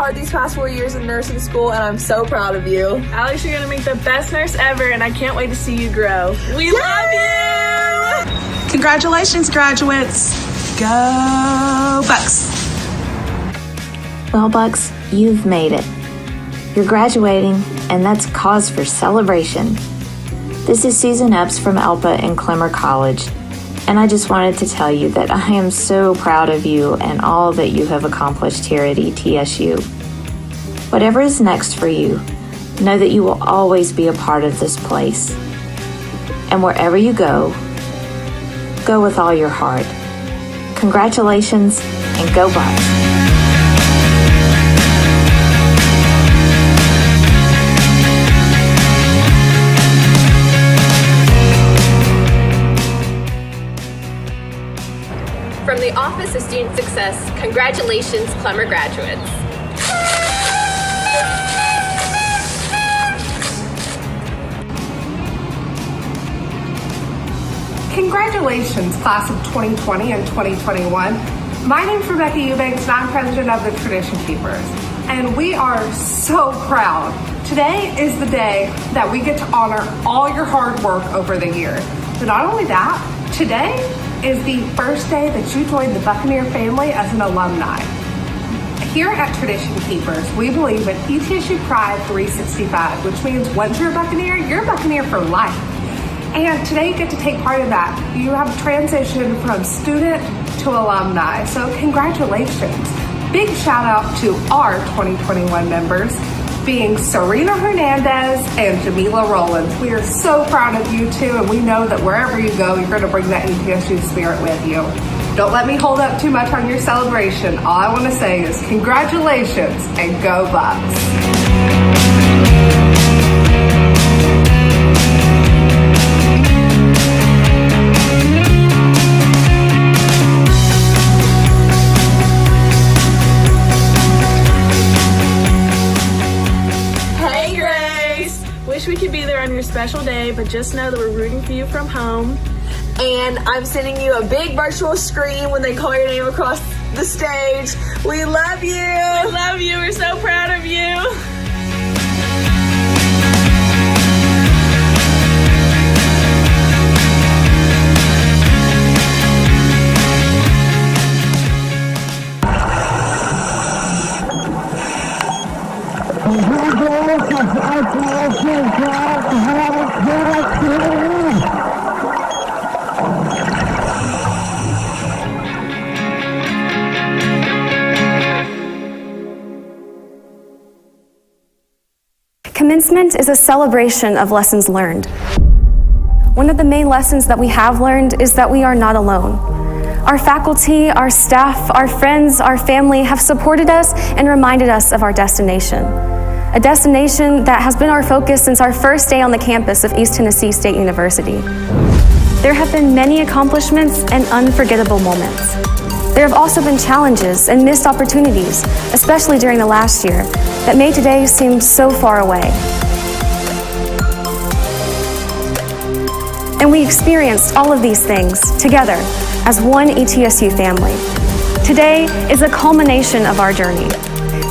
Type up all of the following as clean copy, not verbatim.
hard these past 4 years in nursing school, and I'm so proud of you. Alex, you're gonna make the best nurse ever, and I can't wait to see you grow. We love you! Congratulations, graduates. Go Bucks. Well, Bucks, you've made it. You're graduating, and that's cause for celebration. This is Susan Epps from Alpa and Clemmer College, and I just wanted to tell you that I am so proud of you and all that you have accomplished here at ETSU. Whatever is next for you, know that you will always be a part of this place. And wherever you go with all your heart. Congratulations, and go Bucks. From the Office of Student Success, congratulations, Clemmer graduates. Congratulations, class of 2020 and 2021. My name's Rebecca Eubanks, and I'm president of the Tradition Keepers. And we are so proud. Today is the day that we get to honor all your hard work over the year. But not only that, today is the first day that you joined the Buccaneer family as an alumni. Here at Tradition Keepers, we believe in ETSU Pride 365, which means once you're a Buccaneer for life. And today you get to take part in that. You have transitioned from student to alumni, so congratulations. Big shout out to our 2021 members, being Serena Hernandez and Jamila Rollins. We are so proud of you too, and we know that wherever you go, you're gonna bring that ETSU spirit with you. Don't let me hold up too much on your celebration. All I wanna say is congratulations and go Bucks. Wish we could be there on your special day, but just know that we're rooting for you from home. And I'm sending you a big virtual screen when they call your name across the stage. We love you. We love you. We're so proud of you. Commencement is a celebration of lessons learned. One of the main lessons that we have learned is that we are not alone. Our faculty, our staff, our friends, our family have supported us and reminded us of our destination. A destination that has been our focus since our first day on the campus of East Tennessee State University. There have been many accomplishments and unforgettable moments. There have also been challenges and missed opportunities, especially during the last year, that made today seem so far away. And we experienced all of these things together as one ETSU family. Today is a culmination of our journey.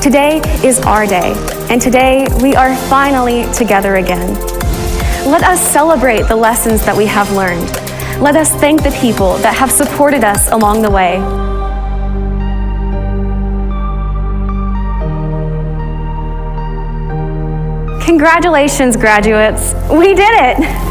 Today is our day, and today we are finally together again. Let us celebrate the lessons that we have learned. Let us thank the people that have supported us along the way. Congratulations, graduates. We did it!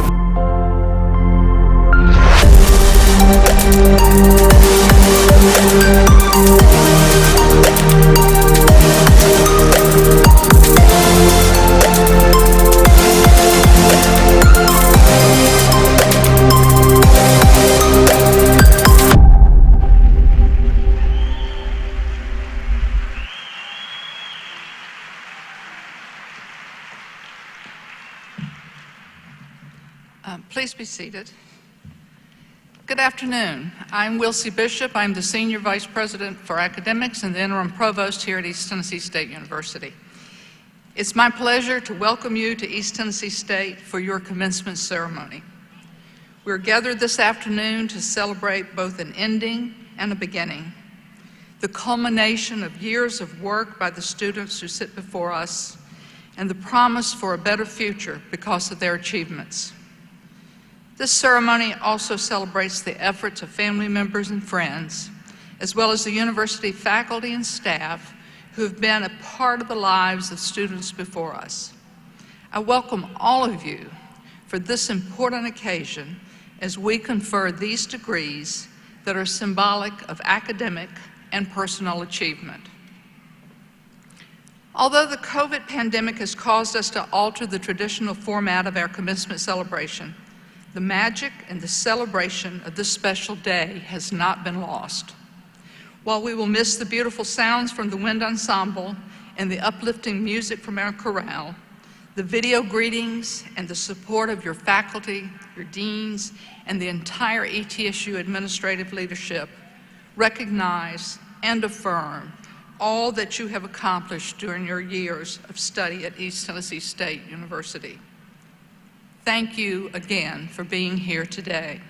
Please be seated. Good afternoon. I'm Wilcie Bishop. I'm the Senior Vice President for Academics and the Interim Provost here at East Tennessee State University. It's my pleasure to welcome you to East Tennessee State for your commencement ceremony. We're gathered this afternoon to celebrate both an ending and a beginning. the culmination of years of work by the students who sit before us, and the promise for a better future because of their achievements. This ceremony also celebrates the efforts of family members and friends, as well as the university faculty and staff who have been a part of the lives of students before us. I welcome all of you for this important occasion as we confer these degrees that are symbolic of academic and personal achievement. Although the COVID pandemic has caused us to alter the traditional format of our commencement celebration, the magic and the celebration of this special day has not been lost. While we will miss the beautiful sounds from the wind ensemble and the uplifting music from our chorale, the video greetings and the support of your faculty, your deans, and the entire ETSU administrative leadership recognize and affirm all that you have accomplished during your years of study at East Tennessee State University. Thank you again for being here today.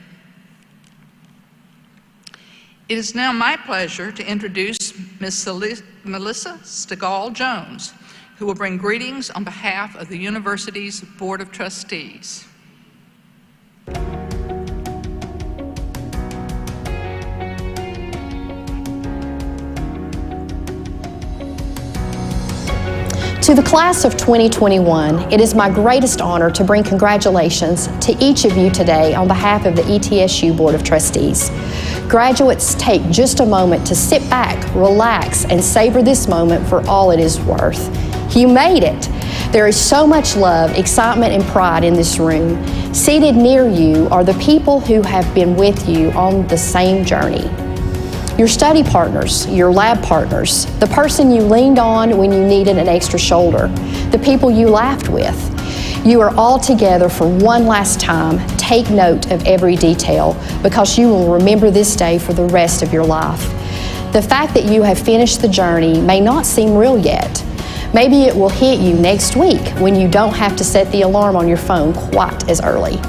It is now my pleasure to introduce Ms. Melissa Stegall-Jones, who will bring greetings on behalf of the university's Board of Trustees. To the class of 2021, it is my greatest honor to bring congratulations to each of you today on behalf of the ETSU Board of Trustees. Graduates, take just a moment to sit back, relax, and savor this moment for all it is worth. You made it. There is so much love, excitement, and pride in this room. Seated near you are the people who have been with you on the same journey. Your study partners, your lab partners, the person you leaned on when you needed an extra shoulder, the people you laughed with. You are all together for one last time. Take note of every detail because you will remember this day for the rest of your life. The fact that you have finished the journey may not seem real yet. Maybe it will hit you next week when you don't have to set the alarm on your phone quite as early.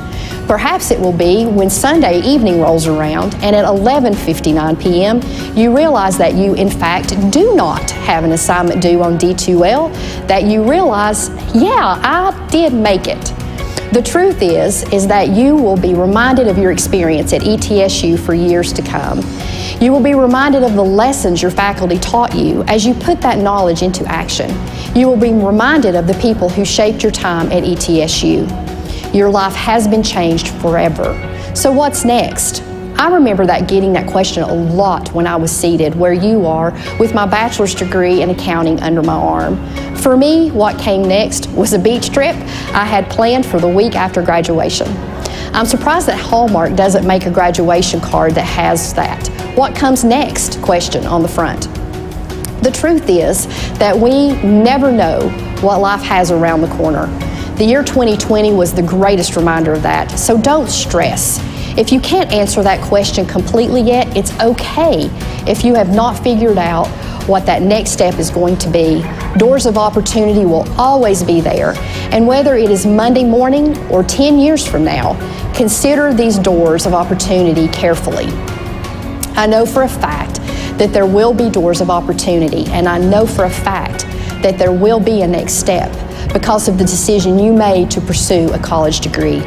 Perhaps it will be when Sunday evening rolls around and at 11:59 p.m. you realize that you in fact do not have an assignment due on D2L, that you realize, yeah, I did make it. The truth is that you will be reminded of your experience at ETSU for years to come. You will be reminded of the lessons your faculty taught you as you put that knowledge into action. You will be reminded of the people who shaped your time at ETSU. Your life has been changed forever. So what's next? I remember getting that question a lot when I was seated where you are with my bachelor's degree in accounting under my arm. For me, what came next was a beach trip I had planned for the week after graduation. I'm surprised that Hallmark doesn't make a graduation card that has that "What comes next?" question on the front. The truth is that we never know what life has around the corner. The year 2020 was the greatest reminder of that, so don't stress. If you can't answer that question completely yet, it's okay if you have not figured out what that next step is going to be. Doors of opportunity will always be there, and whether it is Monday morning or 10 years from now, consider these doors of opportunity carefully. I know for a fact that there will be doors of opportunity, and I know for a fact that there will be a next step because of the decision you made to pursue a college degree.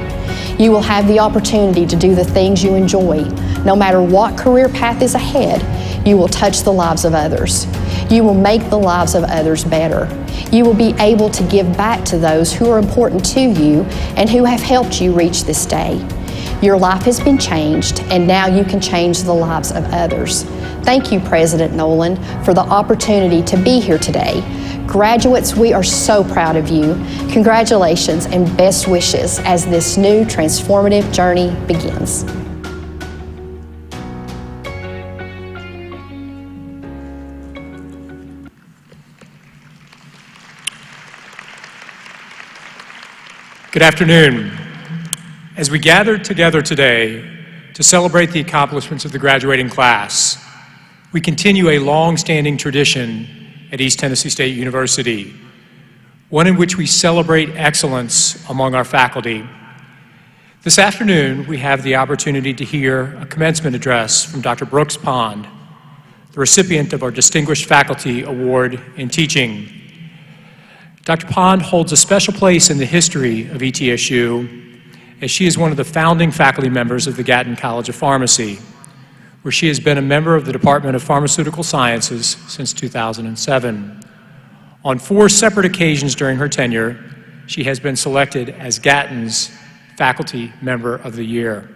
You will have the opportunity to do the things you enjoy. No matter what career path is ahead, you will touch the lives of others. You will make the lives of others better. You will be able to give back to those who are important to you and who have helped you reach this day. Your life has been changed, and now you can change the lives of others. Thank you, President Nolan, for the opportunity to be here today. Graduates, we are so proud of you. Congratulations and best wishes as this new transformative journey begins. Good afternoon. As we gather together today to celebrate the accomplishments of the graduating class, we continue a long-standing tradition at East Tennessee State University, one in which we celebrate excellence among our faculty. This afternoon, we have the opportunity to hear a commencement address from Dr. Brooks Pond, the recipient of our Distinguished Faculty Award in Teaching. Dr. Pond holds a special place in the history of ETSU, as she is one of the founding faculty members of the Gatton College of Pharmacy, where she has been a member of the Department of Pharmaceutical Sciences since 2007. On 4 separate occasions during her tenure, she has been selected as Gatton's Faculty Member of the Year.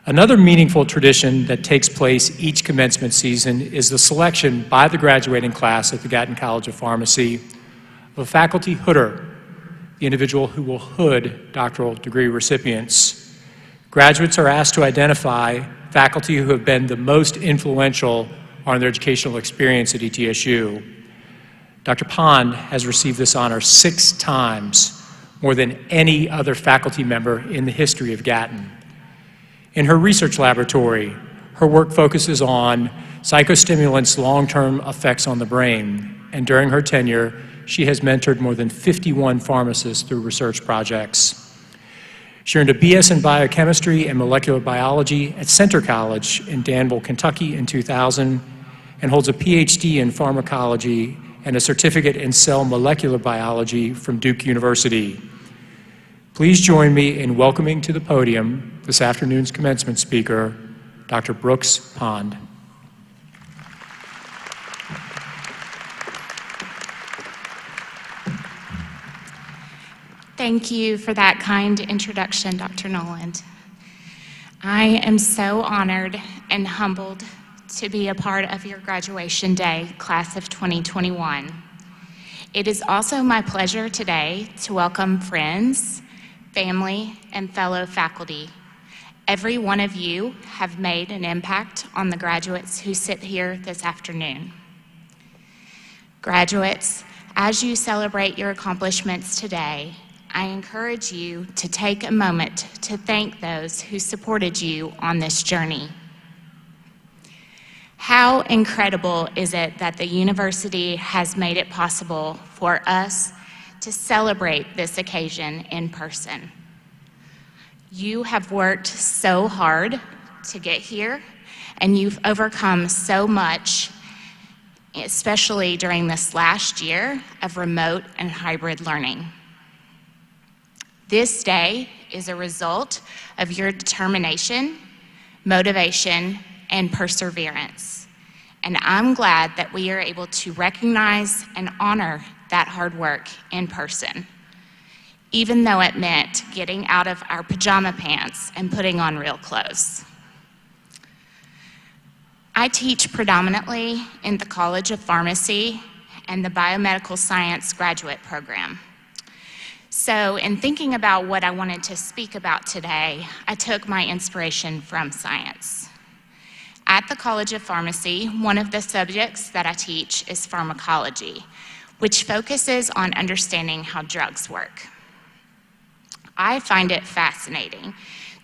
Another meaningful tradition that takes place each commencement season is the selection by the graduating class at the Gatton College of Pharmacy of a faculty hooder, the individual who will hood doctoral degree recipients. Graduates are asked to identify faculty who have been the most influential on their educational experience at ETSU. Dr. Pond has received this honor 6 times, more than any other faculty member in the history of Gatton. In her research laboratory, her work focuses on psychostimulants' long-term effects on the brain, and during her tenure, she has mentored more than 51 pharmacists through research projects. She earned a BS in biochemistry and molecular biology at Centre College in Danville, Kentucky in 2000, and holds a PhD in pharmacology and a certificate in cell molecular biology from Duke University. Please join me in welcoming to the podium this afternoon's commencement speaker, Dr. Brooks Pond. Thank you for that kind introduction, Dr. Noland. I am so honored and humbled to be a part of your graduation day, class of 2021. It is also my pleasure today to welcome friends, family, and fellow faculty. Every one of you have made an impact on the graduates who sit here this afternoon. Graduates, as you celebrate your accomplishments today, I encourage you to take a moment to thank those who supported you on this journey. How incredible is it that the university has made it possible for us to celebrate this occasion in person. You have worked so hard to get here, and you've overcome so much, especially during this last year of remote and hybrid learning. This day is a result of your determination, motivation, and perseverance. And I'm glad that we are able to recognize and honor that hard work in person, even though it meant getting out of our pajama pants and putting on real clothes. I teach predominantly in the College of Pharmacy and the Biomedical Science graduate program. So in thinking about what I wanted to speak about today, I took my inspiration from science. At the College of Pharmacy, one of the subjects that I teach is pharmacology, which focuses on understanding how drugs work. I find it fascinating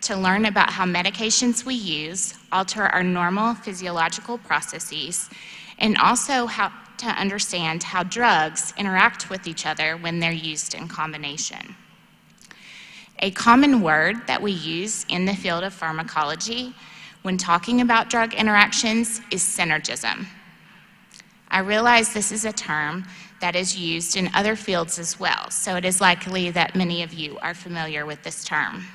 to learn about how medications we use alter our normal physiological processes, and also how to understand how drugs interact with each other when they're used in combination. A common word that we use in the field of pharmacology when talking about drug interactions is synergism. I realize this is a term that is used in other fields as well, so it is likely that many of you are familiar with this term.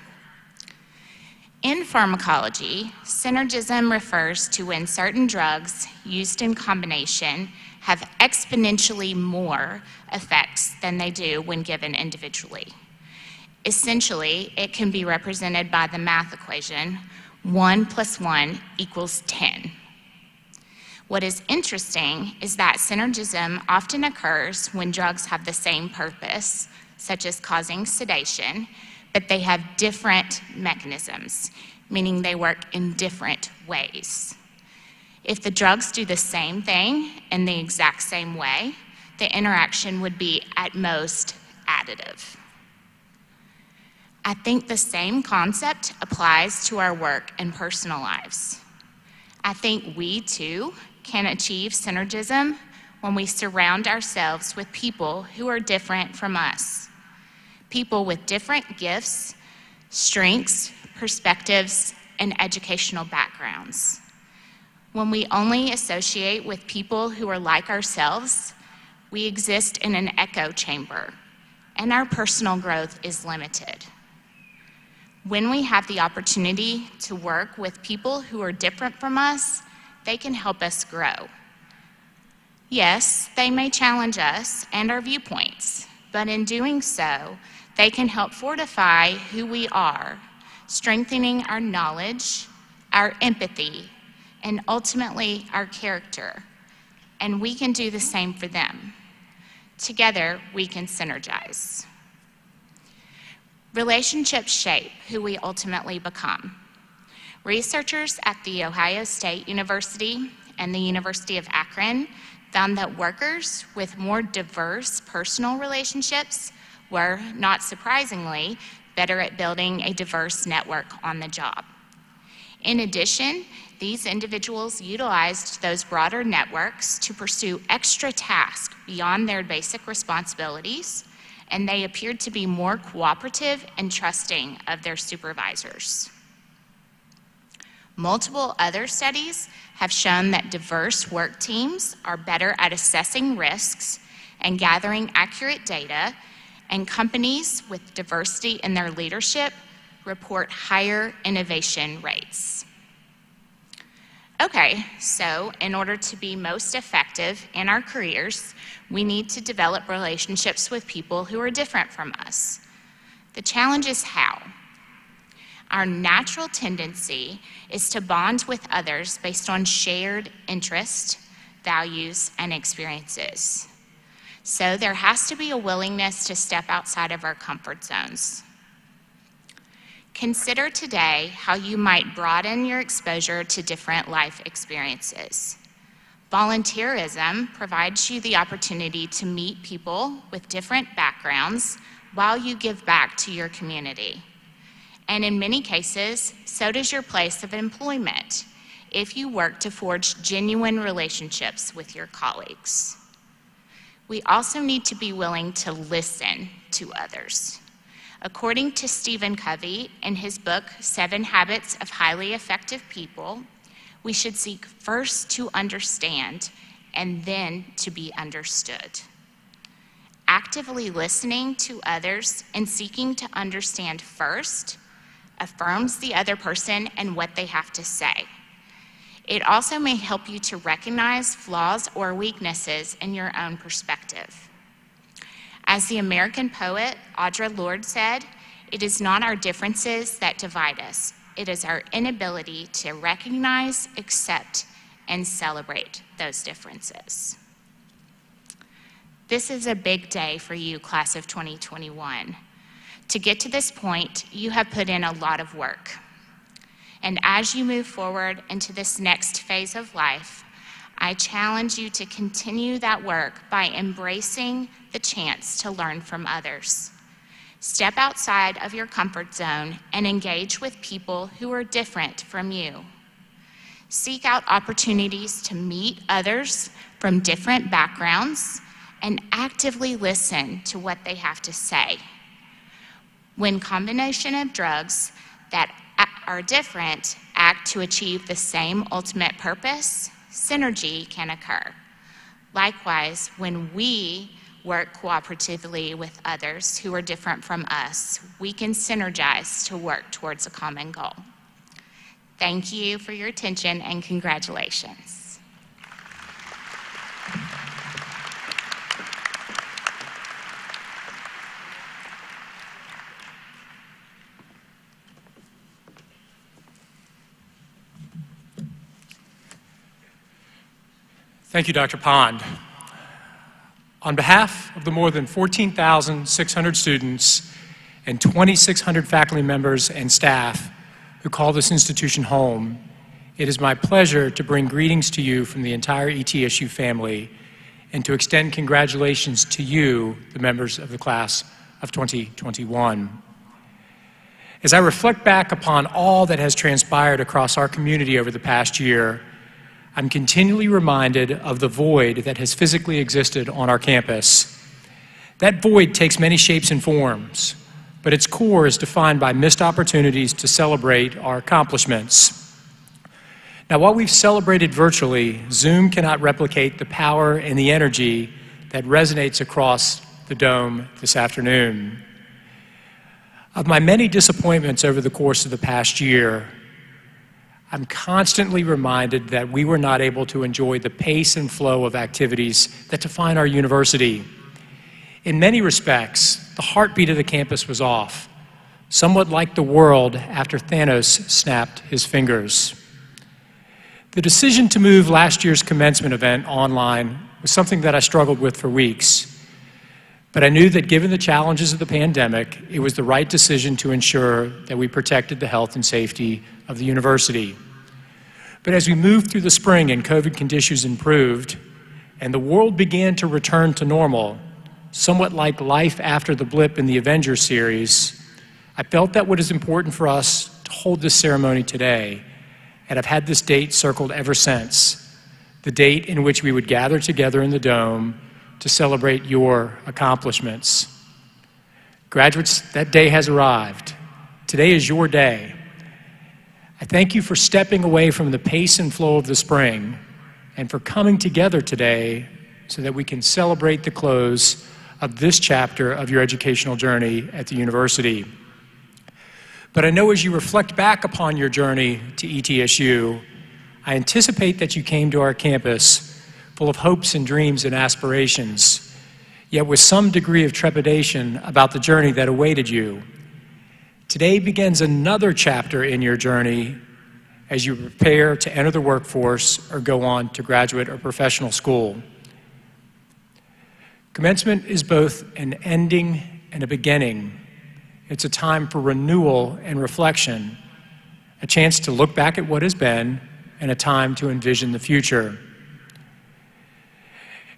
In pharmacology, synergism refers to when certain drugs used in combination have exponentially more effects than they do when given individually. Essentially, it can be represented by the math equation 1 + 1 = 10. What is interesting is that synergism often occurs when drugs have the same purpose, such as causing sedation, but they have different mechanisms, meaning they work in different ways. If the drugs do the same thing in the exact same way, the interaction would be at most additive. I think the same concept applies to our work and personal lives. I think we too can achieve synergism when we surround ourselves with people who are different from us. People with different gifts, strengths, perspectives, and educational backgrounds. When we only associate with people who are like ourselves, we exist in an echo chamber, and our personal growth is limited. When we have the opportunity to work with people who are different from us, they can help us grow. Yes, they may challenge us and our viewpoints, but in doing so, they can help fortify who we are, strengthening our knowledge, our empathy, and ultimately our character. And we can do the same for them. Together, we can synergize. Relationships shape who we ultimately become. Researchers at The Ohio State University and the University of Akron found that workers with more diverse personal relationships were, not surprisingly, better at building a diverse network on the job. In addition, these individuals utilized those broader networks to pursue extra tasks beyond their basic responsibilities, and they appeared to be more cooperative and trusting of their supervisors. Multiple other studies have shown that diverse work teams are better at assessing risks and gathering accurate data, and companies with diversity in their leadership report higher innovation rates. Okay, so in order to be most effective in our careers, we need to develop relationships with people who are different from us. The challenge is how. Our natural tendency is to bond with others based on shared interests, values, and experiences. So there has to be a willingness to step outside of our comfort zones. Consider today how you might broaden your exposure to different life experiences. Volunteerism provides you the opportunity to meet people with different backgrounds while you give back to your community. And in many cases, so does your place of employment if you work to forge genuine relationships with your colleagues. We also need to be willing to listen to others. According to Stephen Covey in his book, 7 Habits of Highly Effective People, we should seek first to understand and then to be understood. Actively listening to others and seeking to understand first affirms the other person and what they have to say. It also may help you to recognize flaws or weaknesses in your own perspective. As the American poet Audre Lorde said, it is not our differences that divide us. It is our inability to recognize, accept, and celebrate those differences. This is a big day for you, class of 2021. To get to this point, you have put in a lot of work. And as you move forward into this next phase of life, I challenge you to continue that work by embracing the chance to learn from others. Step outside of your comfort zone and engage with people who are different from you. Seek out opportunities to meet others from different backgrounds and actively listen to what they have to say. When combination of drugs that are different act to achieve the same ultimate purpose, synergy can occur. Likewise, when we work cooperatively with others who are different from us, we can synergize to work towards a common goal. Thank you for your attention and congratulations. Thank you, Dr. Pond. On behalf of the more than 14,600 students and 2,600 faculty members and staff who call this institution home, it is my pleasure to bring greetings to you from the entire ETSU family and to extend congratulations to you, the members of the class of 2021. As I reflect back upon all that has transpired across our community over the past year, I'm continually reminded of the void that has physically existed on our campus. That void takes many shapes and forms, but its core is defined by missed opportunities to celebrate our accomplishments. Now, while we've celebrated virtually, Zoom cannot replicate the power and the energy that resonates across the dome this afternoon. Of my many disappointments over the course of the past year, I'm constantly reminded that we were not able to enjoy the pace and flow of activities that define our university. In many respects, the heartbeat of the campus was off, somewhat like the world after Thanos snapped his fingers. The decision to move last year's commencement event online was something that I struggled with for weeks. But I knew that given the challenges of the pandemic, it was the right decision to ensure that we protected the health and safety of the university. But as we moved through the spring and COVID conditions improved, and the world began to return to normal, somewhat like life after the blip in the Avengers series, I felt that what is important for us to hold this ceremony today, and I've had this date circled ever since, the date in which we would gather together in the Dome to celebrate your accomplishments. Graduates, that day has arrived. Today is your day. I thank you for stepping away from the pace and flow of the spring and for coming together today so that we can celebrate the close of this chapter of your educational journey at the university. But I know as you reflect back upon your journey to ETSU, I anticipate that you came to our campus full of hopes and dreams and aspirations, yet with some degree of trepidation about the journey that awaited you. Today begins another chapter in your journey as you prepare to enter the workforce or go on to graduate or professional school. Commencement is both an ending and a beginning. It's a time for renewal and reflection, a chance to look back at what has been, and a time to envision the future.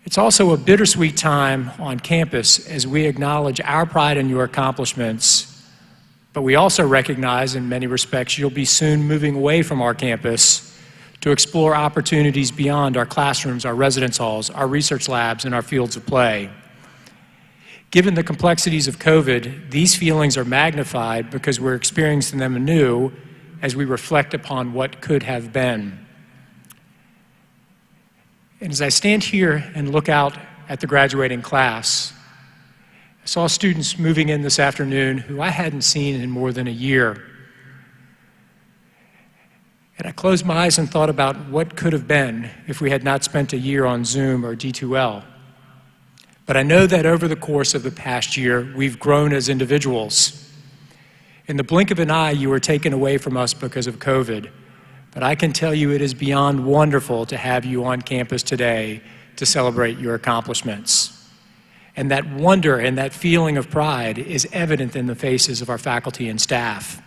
It's also a bittersweet time on campus as we acknowledge our pride in your accomplishments, but we also recognize in many respects you'll be soon moving away from our campus to explore opportunities beyond our classrooms, our residence halls, our research labs, and our fields of play. Given the complexities of COVID, these feelings are magnified because we're experiencing them anew as we reflect upon what could have been. And as I stand here and look out at the graduating class, I saw students moving in this afternoon who I hadn't seen in more than a year. And I closed my eyes and thought about what could have been if we had not spent a year on Zoom or D2L. But I know that over the course of the past year, we've grown as individuals. In the blink of an eye, you were taken away from us because of COVID. But I can tell you it is beyond wonderful to have you on campus today to celebrate your accomplishments. And that wonder and that feeling of pride is evident in the faces of our faculty and staff.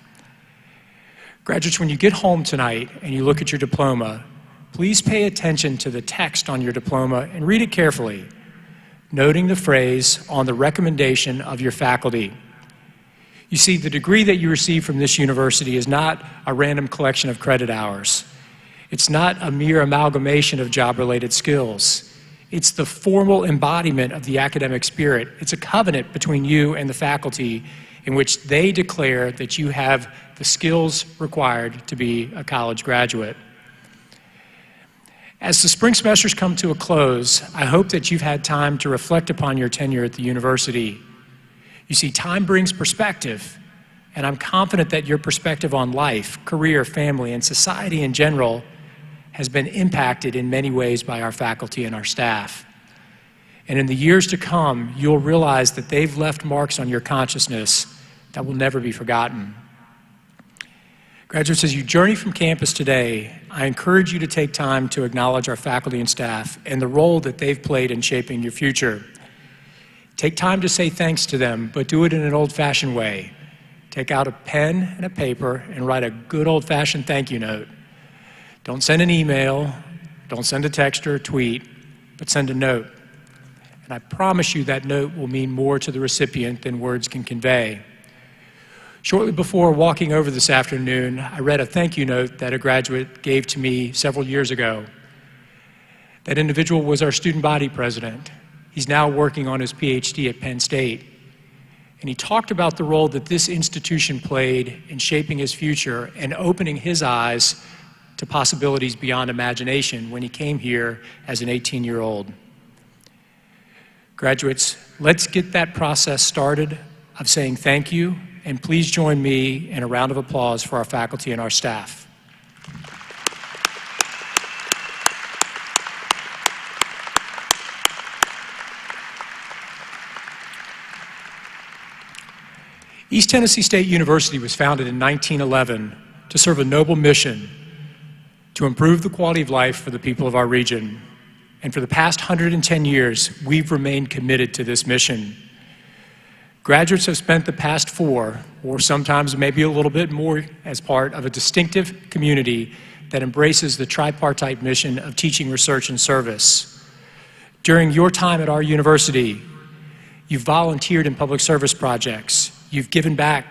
Graduates, when you get home tonight and you look at your diploma, please pay attention to the text on your diploma and read it carefully, noting the phrase, "on the recommendation of your faculty." You see, the degree that you receive from this university is not a random collection of credit hours. It's not a mere amalgamation of job-related skills. It's the formal embodiment of the academic spirit. It's a covenant between you and the faculty in which they declare that you have the skills required to be a college graduate. As the spring semesters come to a close, I hope that you've had time to reflect upon your tenure at the university. You see, time brings perspective, and I'm confident that your perspective on life, career, family, and society in general has been impacted in many ways by our faculty and our staff. And in the years to come, you'll realize that they've left marks on your consciousness that will never be forgotten. Graduates, as you journey from campus today, I encourage you to take time to acknowledge our faculty and staff and the role that they've played in shaping your future. Take time to say thanks to them, but do it in an old-fashioned way. Take out a pen and a paper and write a good old-fashioned thank you note. Don't send an email, don't send a text or a tweet, but send a note. And I promise you that note will mean more to the recipient than words can convey. Shortly before walking over this afternoon, I read a thank you note that a graduate gave to me several years ago. That individual was our student body president. He's now working on his PhD at Penn State. And he talked about the role that this institution played in shaping his future and opening his eyes to possibilities beyond imagination when he came here as an 18-year-old. Graduates, let's get that process started of saying thank you, and please join me in a round of applause for our faculty and our staff. East Tennessee State University was founded in 1911 to serve a noble mission to improve the quality of life for the people of our region. And for the past 110 years, we've remained committed to this mission. Graduates have spent the past 4, or sometimes maybe a little bit more, as part of a distinctive community that embraces the tripartite mission of teaching, research, and service. During your time at our university, you've volunteered in public service projects. You've given back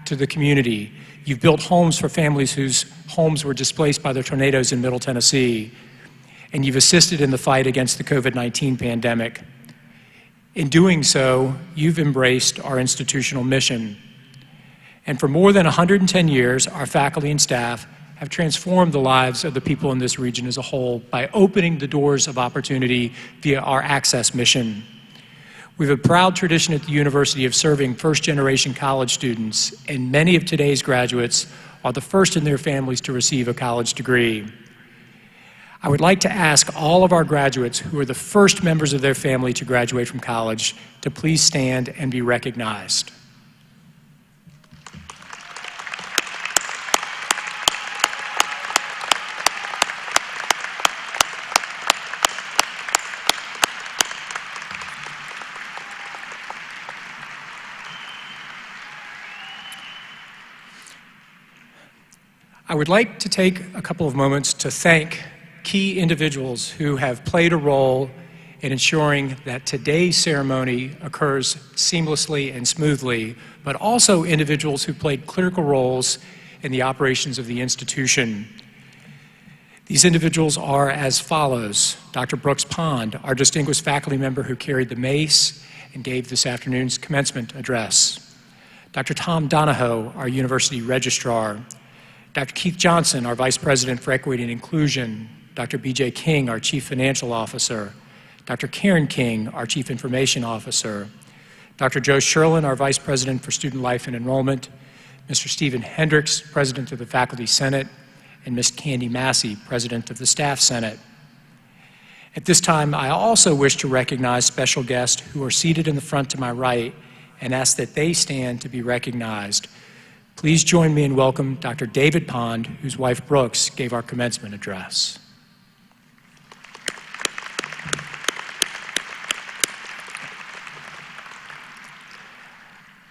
to the community. You've built homes for families whose homes were displaced by the tornadoes in Middle Tennessee. And you've assisted in the fight against the COVID-19 pandemic. In doing so, you've embraced our institutional mission. And for more than 110 years, our faculty and staff have transformed the lives of the people in this region as a whole by opening the doors of opportunity via our Access mission. We have a proud tradition at the university of serving first-generation college students, and many of today's graduates are the first in their families to receive a college degree. I would like to ask all of our graduates who are the first members of their family to graduate from college to please stand and be recognized. I would like to take a couple of moments to thank key individuals who have played a role in ensuring that today's ceremony occurs seamlessly and smoothly, but also individuals who played critical roles in the operations of the institution. These individuals are as follows: Dr. Brooks Pond, our distinguished faculty member who carried the mace and gave this afternoon's commencement address. Dr. Tom Donahoe, our university registrar. Dr. Keith Johnson, our Vice President for Equity and Inclusion. Dr. B.J. King, our Chief Financial Officer. Dr. Karen King, our Chief Information Officer. Dr. Joe Sherlin, our Vice President for Student Life and Enrollment. Mr. Stephen Hendricks, President of the Faculty Senate. And Ms. Candy Massey, President of the Staff Senate. At this time, I also wish to recognize special guests who are seated in the front to my right and ask that they stand to be recognized. Please join me in welcoming Dr. David Pond, whose wife Brooks gave our commencement address.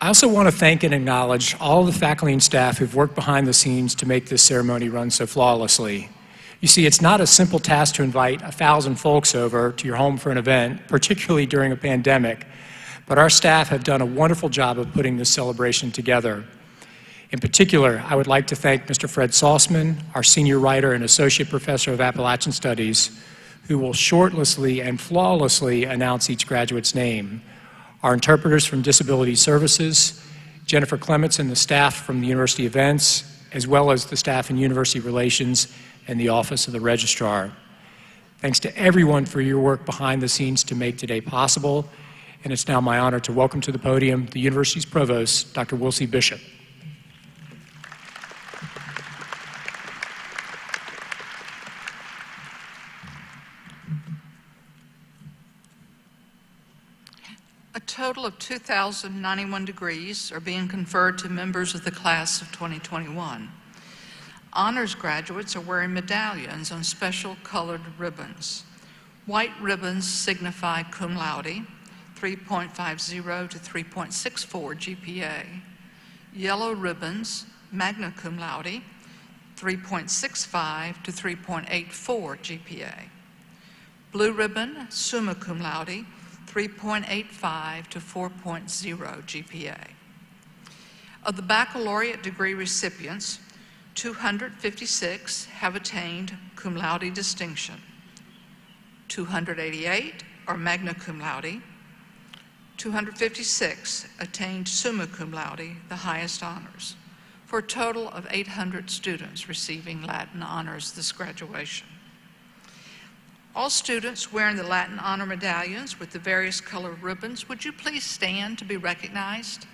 I also want to thank and acknowledge all the faculty and staff who've worked behind the scenes to make this ceremony run so flawlessly. You see, it's not a simple task to invite 1,000 folks over to your home for an event, particularly during a pandemic, but our staff have done a wonderful job of putting this celebration together. In particular, I would like to thank Mr. Fred Salzman, our senior writer and associate professor of Appalachian Studies, who will shortlessly and flawlessly announce each graduate's name. Our interpreters from Disability Services, Jennifer Clements and the staff from the University Events, as well as the staff in University Relations and the Office of the Registrar. Thanks to everyone for your work behind the scenes to make today possible, and it's now my honor to welcome to the podium the university's provost, Dr. Wilsey Bishop. A total of 2,091 degrees are being conferred to members of the class of 2021. Honors graduates are wearing medallions on special colored ribbons. White ribbons signify cum laude, 3.50 to 3.64 GPA. Yellow ribbons, magna cum laude, 3.65 to 3.84 GPA. Blue ribbon, summa cum laude, 3.85 to 4.0 GPA. Of the baccalaureate degree recipients, 256 have attained cum laude distinction. 288 are magna cum laude. 256 attained summa cum laude, the highest honors. for a total of 800 students receiving Latin honors this graduation. All students wearing the Latin honor medallions with the various colored ribbons, would you please stand to be recognized?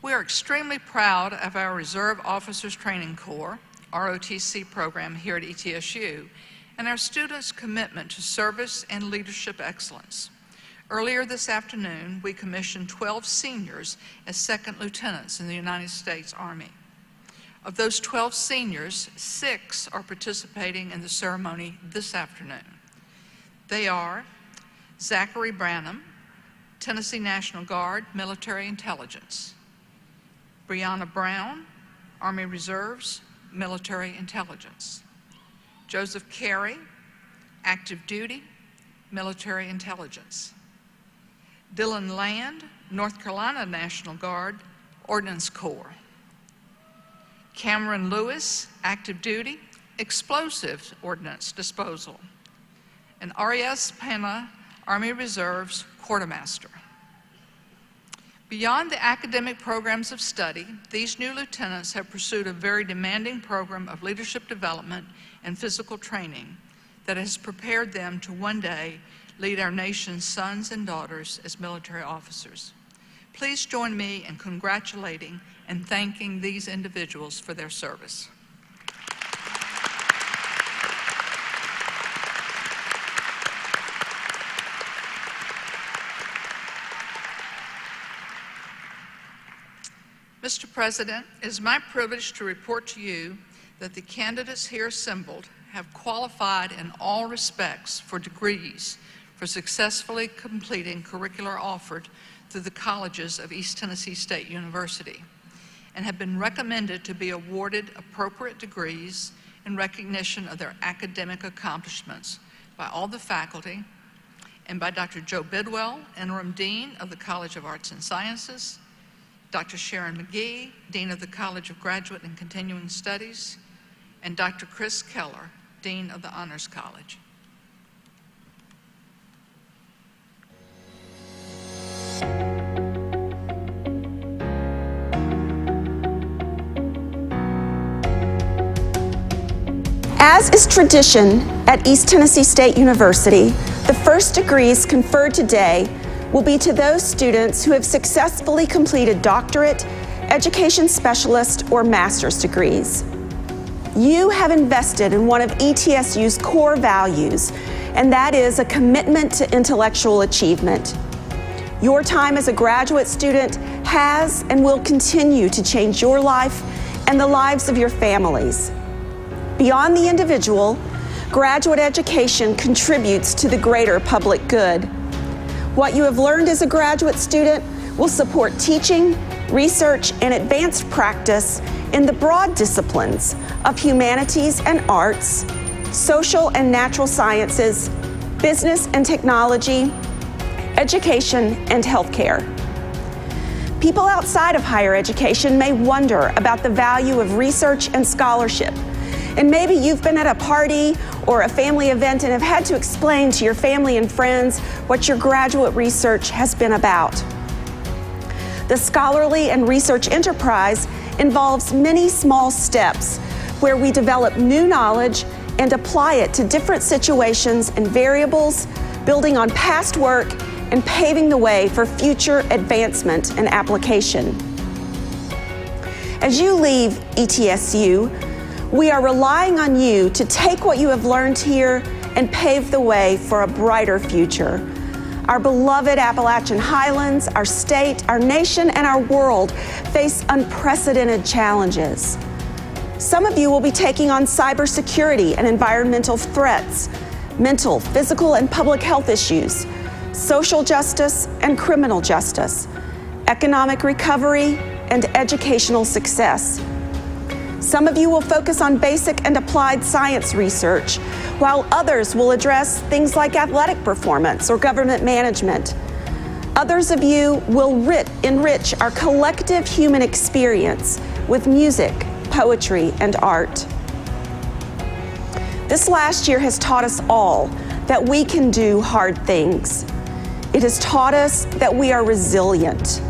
We are extremely proud of our Reserve Officers Training Corps, ROTC program here at ETSU, and our students' commitment to service and leadership excellence. Earlier this afternoon, we commissioned 12 seniors as second lieutenants in the United States Army. Of those 12 seniors, 6 are participating in the ceremony this afternoon. They are Zachary Branham, Tennessee National Guard, Military Intelligence; Brianna Brown, Army Reserves, Military Intelligence; Joseph Carey, Active Duty, Military Intelligence; Dylan Land, North Carolina National Guard, Ordnance Corps; Cameron Lewis, Active Duty, Explosive Ordnance Disposal; and R.E.S. Penna, Army Reserves, Quartermaster. Beyond the academic programs of study, these new lieutenants have pursued a very demanding program of leadership development and physical training that has prepared them to one day lead our nation's sons and daughters as military officers. Please join me in congratulating and thanking these individuals for their service. Mr. President, it is my privilege to report to you that the candidates here assembled have qualified in all respects for degrees for successfully completing curricula offered through the colleges of East Tennessee State University, and have been recommended to be awarded appropriate degrees in recognition of their academic accomplishments by all the faculty and by Dr. Joe Bidwell, Interim Dean of the College of Arts and Sciences, Dr. Sharon McGee, Dean of the College of Graduate and Continuing Studies, and Dr. Chris Keller, Dean of the Honors College. As is tradition at East Tennessee State University, the first degrees conferred today will be to those students who have successfully completed doctorate, education specialist, or master's degrees. You have invested in one of ETSU's core values, and that is a commitment to intellectual achievement. Your time as a graduate student has and will continue to change your life and the lives of your families. Beyond the individual, graduate education contributes to the greater public good. What you have learned as a graduate student will support teaching, research, and advanced practice in the broad disciplines of humanities and arts, social and natural sciences, business and technology, education, and healthcare. People outside of higher education may wonder about the value of research and scholarship. And maybe you've been at a party or a family event and have had to explain to your family and friends what your graduate research has been about. The scholarly and research enterprise involves many small steps where we develop new knowledge and apply it to different situations and variables, building on past work and paving the way for future advancement and application. As you leave ETSU, we are relying on you to take what you have learned here and pave the way for a brighter future. Our beloved Appalachian Highlands, our state, our nation, and our world face unprecedented challenges. Some of you will be taking on cybersecurity and environmental threats, mental, physical, and public health issues, social justice and criminal justice, economic recovery, and educational success. Some of you will focus on basic and applied science research, while others will address things like athletic performance or government management. Others of you will enrich our collective human experience with music, poetry, and art. This last year has taught us all that we can do hard things. It has taught us that we are resilient.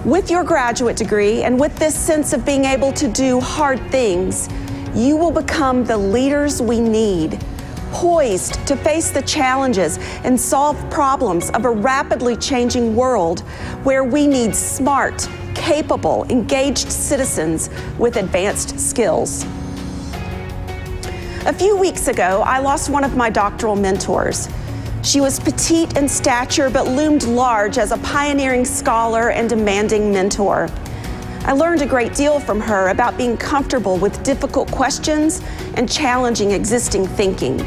With your graduate degree and with this sense of being able to do hard things, you will become the leaders we need, poised to face the challenges and solve problems of a rapidly changing world where we need smart, capable, engaged citizens with advanced skills. A few weeks ago, I lost one of my doctoral mentors. She was petite in stature but loomed large as a pioneering scholar and demanding mentor. I learned a great deal from her about being comfortable with difficult questions and challenging existing thinking.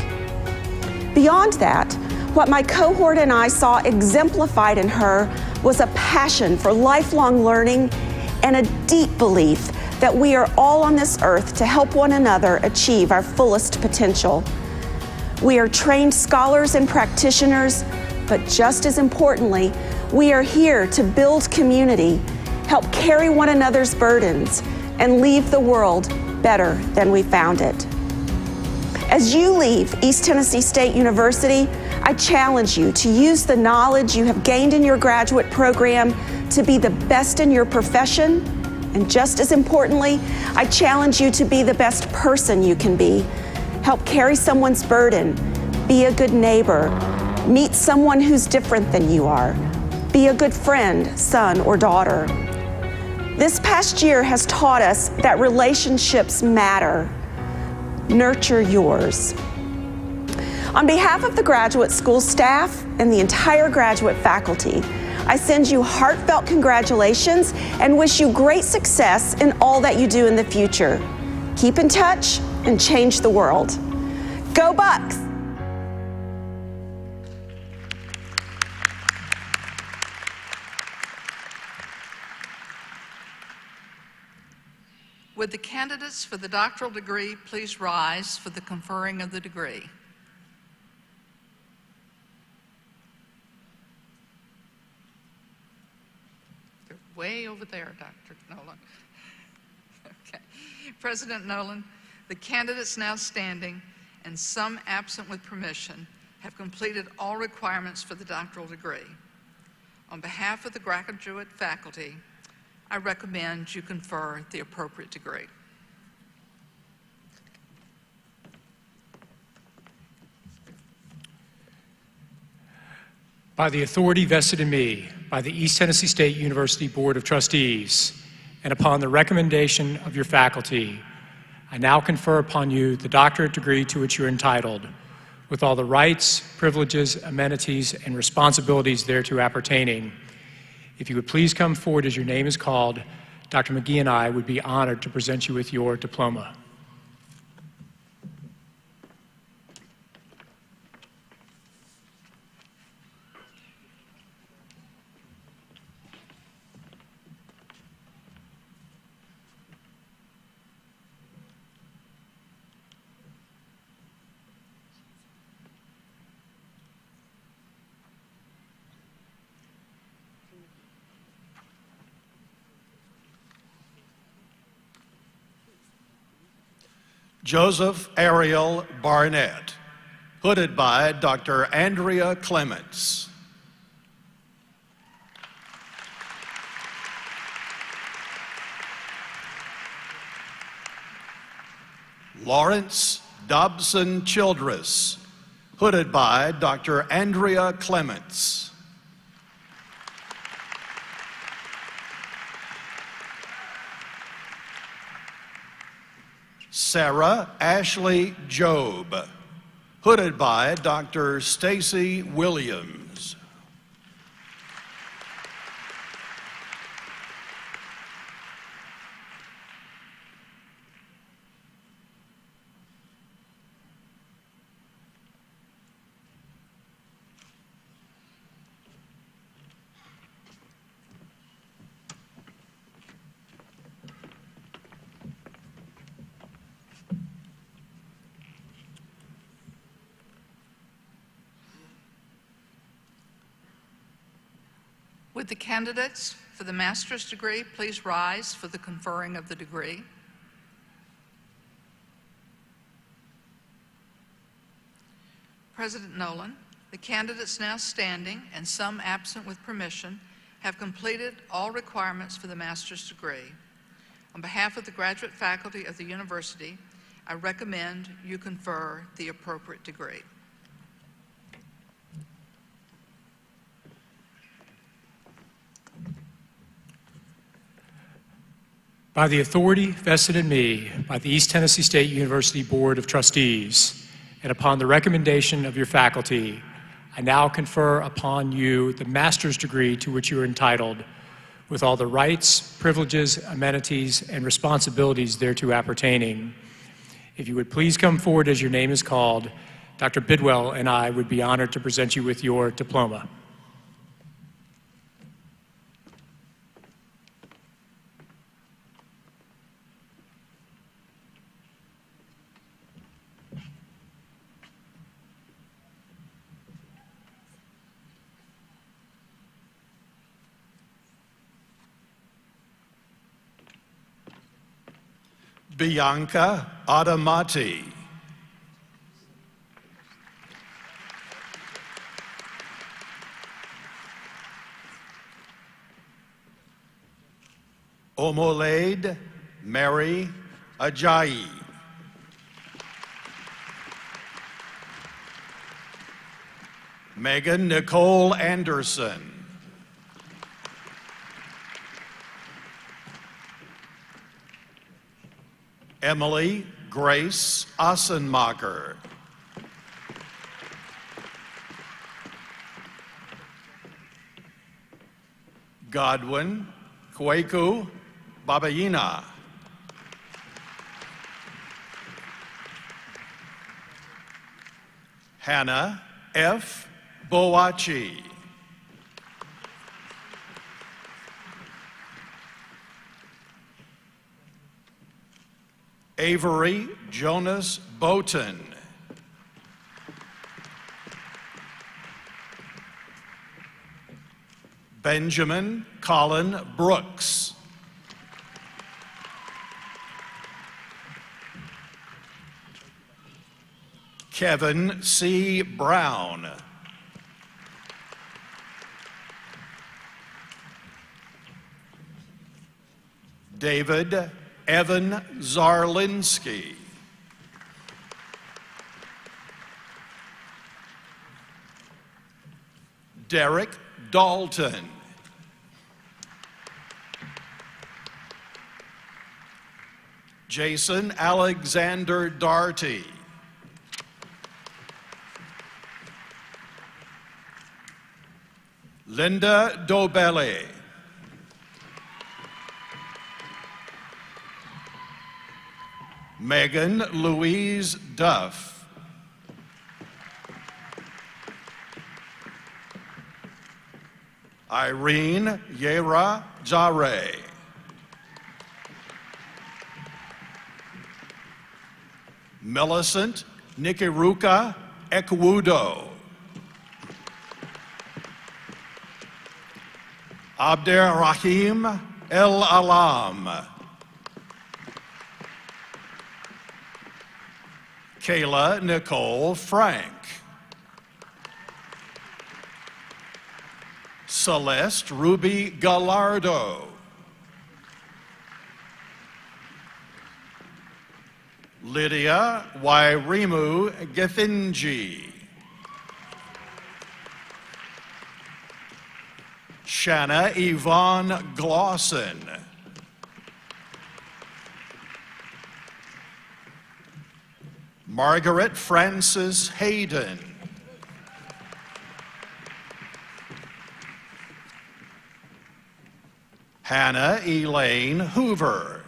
Beyond that, what my cohort and I saw exemplified in her was a passion for lifelong learning and a deep belief that we are all on this earth to help one another achieve our fullest potential. We are trained scholars and practitioners, but just as importantly, we are here to build community, help carry one another's burdens, and leave the world better than we found it. As you leave East Tennessee State University, I challenge you to use the knowledge you have gained in your graduate program to be the best in your profession, and just as importantly, I challenge you to be the best person you can be. Help carry someone's burden, be a good neighbor, meet someone who's different than you are, be a good friend, son, or daughter. This past year has taught us that relationships matter. Nurture yours. On behalf of the graduate school staff and the entire graduate faculty, I send you heartfelt congratulations and wish you great success in all that you do in the future. Keep in touch and change the world. Go Bucks! Would the candidates for the doctoral degree please rise for the conferring of the degree? They're way over there, Dr. Nolan. Okay. President Nolan, the candidates now standing and some absent with permission have completed all requirements for the doctoral degree. On behalf of the graduate faculty, I recommend you confer the appropriate degree. By the authority vested in me by the East Tennessee State University Board of Trustees, and upon the recommendation of your faculty, I now confer upon you the doctorate degree to which you are entitled, with all the rights, privileges, amenities, and responsibilities thereto appertaining. If you would please come forward as your name is called, Dr. McGee and I would be honored to present you with your diploma. Joseph Ariel Barnett, hooded by Dr. Andrea Clements. Lawrence Dobson Childress, hooded by Dr. Andrea Clements. Sarah Ashley Job, hooded by Dr. Stacy Williams. Would the candidates for the master's degree please rise for the conferring of the degree? President Nolan, the candidates now standing and some absent with permission have completed all requirements for the master's degree. On behalf of the graduate faculty of the university, I recommend you confer the appropriate degree. By the authority vested in me by the East Tennessee State University Board of Trustees, and upon the recommendation of your faculty, I now confer upon you the master's degree to which you are entitled, with all the rights, privileges, amenities, and responsibilities thereto appertaining. If you would please come forward as your name is called, Dr. Bidwell and I would be honored to present you with your diploma. Bianca Adamati. Omolade Mary Ajayi. Megan Nicole Anderson. Emily Grace Ossenmacher. Godwin Kweku Babayina. Hannah F. Boachi. Avery Jonas Boughton. Benjamin Colin Brooks. Kevin C. Brown. David Evan Zarlinski. Derek Dalton. Jason Alexander Darty. Linda Dobele. Megan Louise Duff. Irene Yera Jare. Millicent Nikiruka Ekwudo. Abderrahim El Alam. Kayla Nicole Frank. Celeste Ruby Gallardo. Lydia Wairimu Gethinji. Shanna Yvonne Glosson. Margaret Frances Hayden. Hannah Elaine Hoover.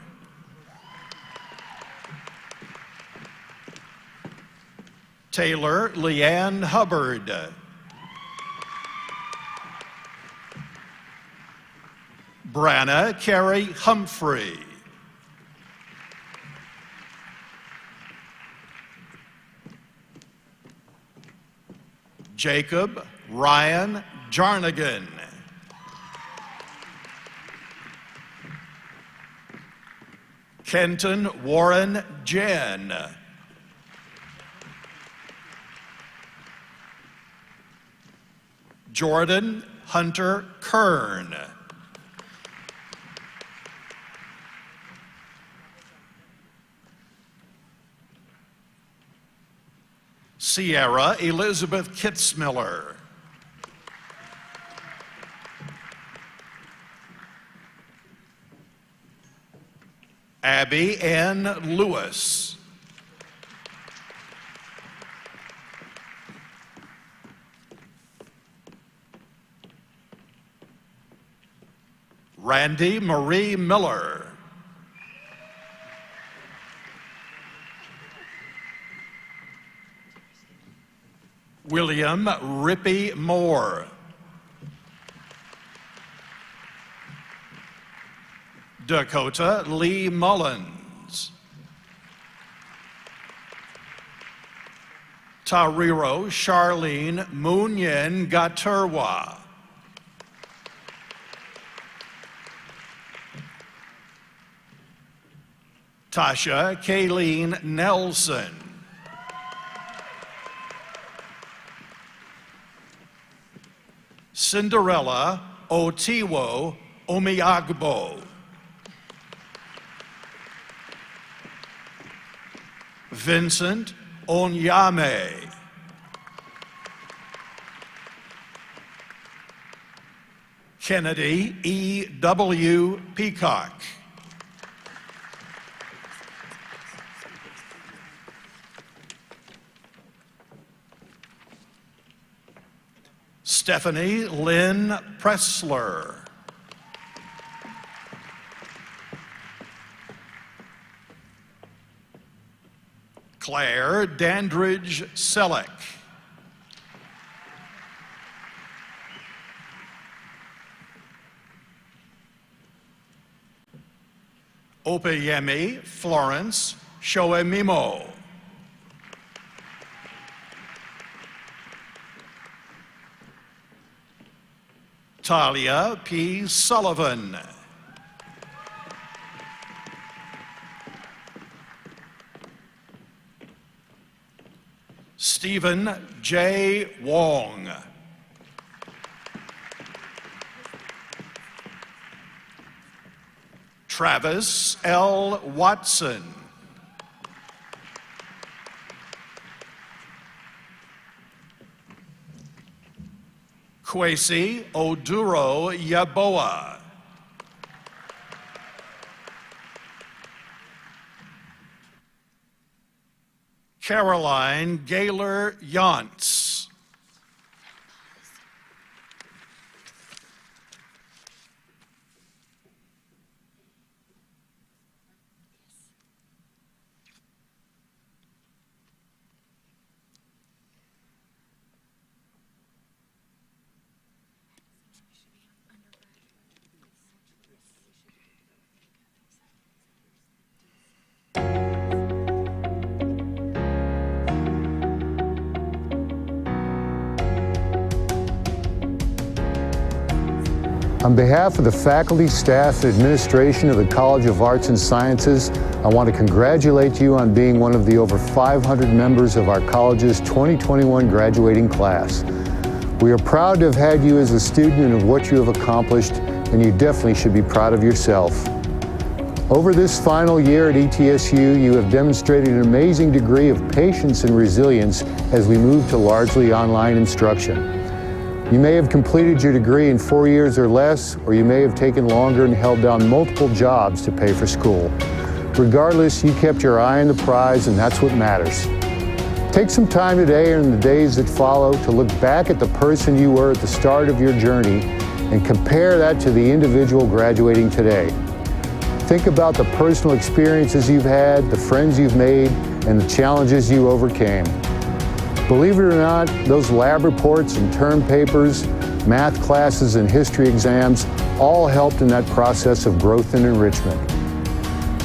Taylor Leanne Hubbard. Branna Carey Humphrey. Jacob Ryan Jarnigan. Kenton Warren Jen. Jordan Hunter Kern. Sierra Elizabeth Kitzmiller. Abby Ann Lewis. Randy Marie Miller. William Rippy Moore. Dakota Lee Mullins. Tariro Charlene Munyen Gaturwa. Tasha Kayleen Nelson. Cinderella Otiwo Omiagbo. Vincent Onyame. Kennedy E.W. Peacock. Stephanie Lynn Pressler. Claire Dandridge Selleck. Opeyemi Florence Shoemimo. Talia P. Sullivan. Stephen J. Wong. Travis L. Watson. Kwesi Oduro Yaboa. Caroline Gaylor Yantz. On behalf of the faculty, staff, and administration of the College of Arts and Sciences, I want to congratulate you on being one of the over 500 members of our college's 2021 graduating class. We are proud to have had you as a student and of what you have accomplished, and you definitely should be proud of yourself. Over this final year at ETSU, you have demonstrated an amazing degree of patience and resilience as we move to largely online instruction. You may have completed your degree in 4 years or less, or you may have taken longer and held down multiple jobs to pay for school. Regardless, you kept your eye on the prize, and that's what matters. Take some time today and in the days that follow to look back at the person you were at the start of your journey and compare that to the individual graduating today. Think about the personal experiences you've had, the friends you've made, and the challenges you overcame. Believe it or not, those lab reports and term papers, math classes and history exams all helped in that process of growth and enrichment.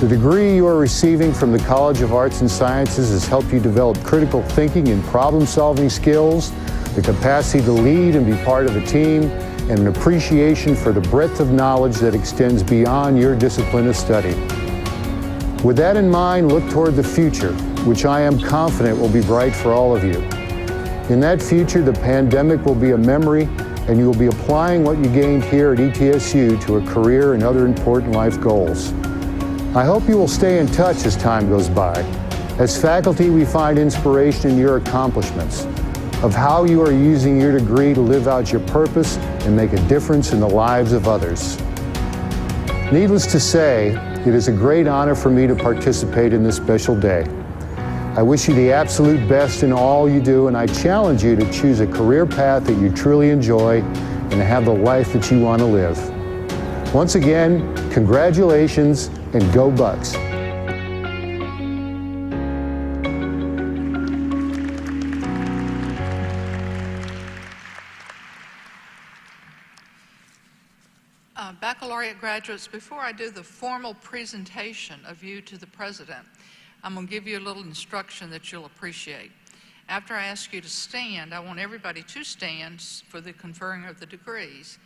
The degree you are receiving from the College of Arts and Sciences has helped you develop critical thinking and problem-solving skills, the capacity to lead and be part of a team, and an appreciation for the breadth of knowledge that extends beyond your discipline of study. With that in mind, look toward the future, which I am confident will be bright for all of you. In that future, the pandemic will be a memory, and you will be applying what you gained here at ETSU to a career and other important life goals. I hope you will stay in touch as time goes by. As faculty, we find inspiration in your accomplishments, of how you are using your degree to live out your purpose and make a difference in the lives of others. Needless to say, it is a great honor for me to participate in this special day. I wish you the absolute best in all you do, and I challenge you to choose a career path that you truly enjoy and to have the life that you want to live. Once again, congratulations and go Bucks. Baccalaureate graduates, before I do the formal presentation of you to the President, I'm going to give you a little instruction that you'll appreciate. After I ask you to stand, I want everybody to stand for the conferring of the degrees.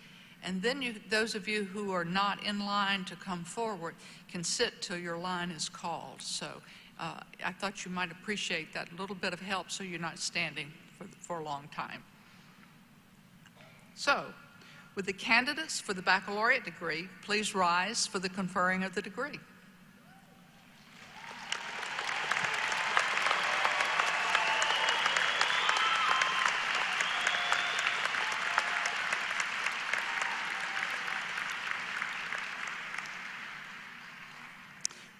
And then those of you who are not in line to come forward can sit till your line is called. So I thought you might appreciate that little bit of help so you're not standing for a long time. So, with the candidates for the baccalaureate degree, please rise for the conferring of the degree.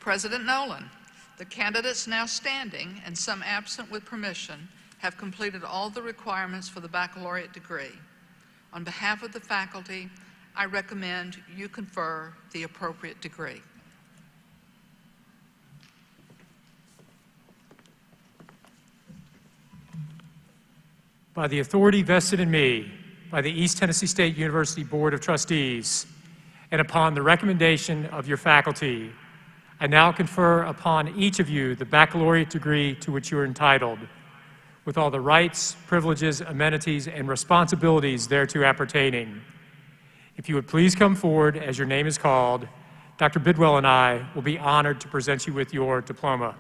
President Nolan, the candidates now standing and some absent with permission have completed all the requirements for the baccalaureate degree. On behalf of the faculty, I recommend you confer the appropriate degree. By the authority vested in me by the East Tennessee State University Board of Trustees, and upon the recommendation of your faculty, I now confer upon each of you the baccalaureate degree to which you are entitled, with all the rights, privileges, amenities, and responsibilities thereto appertaining. If you would please come forward as your name is called, Dr. Bidwell and I will be honored to present you with your diploma.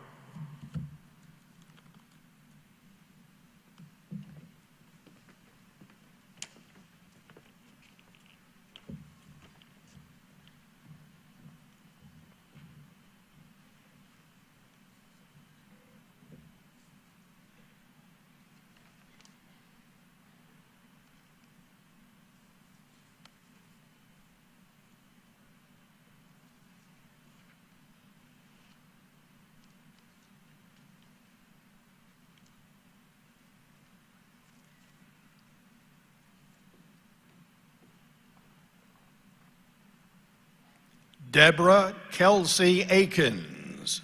Deborah Kelsey Akins.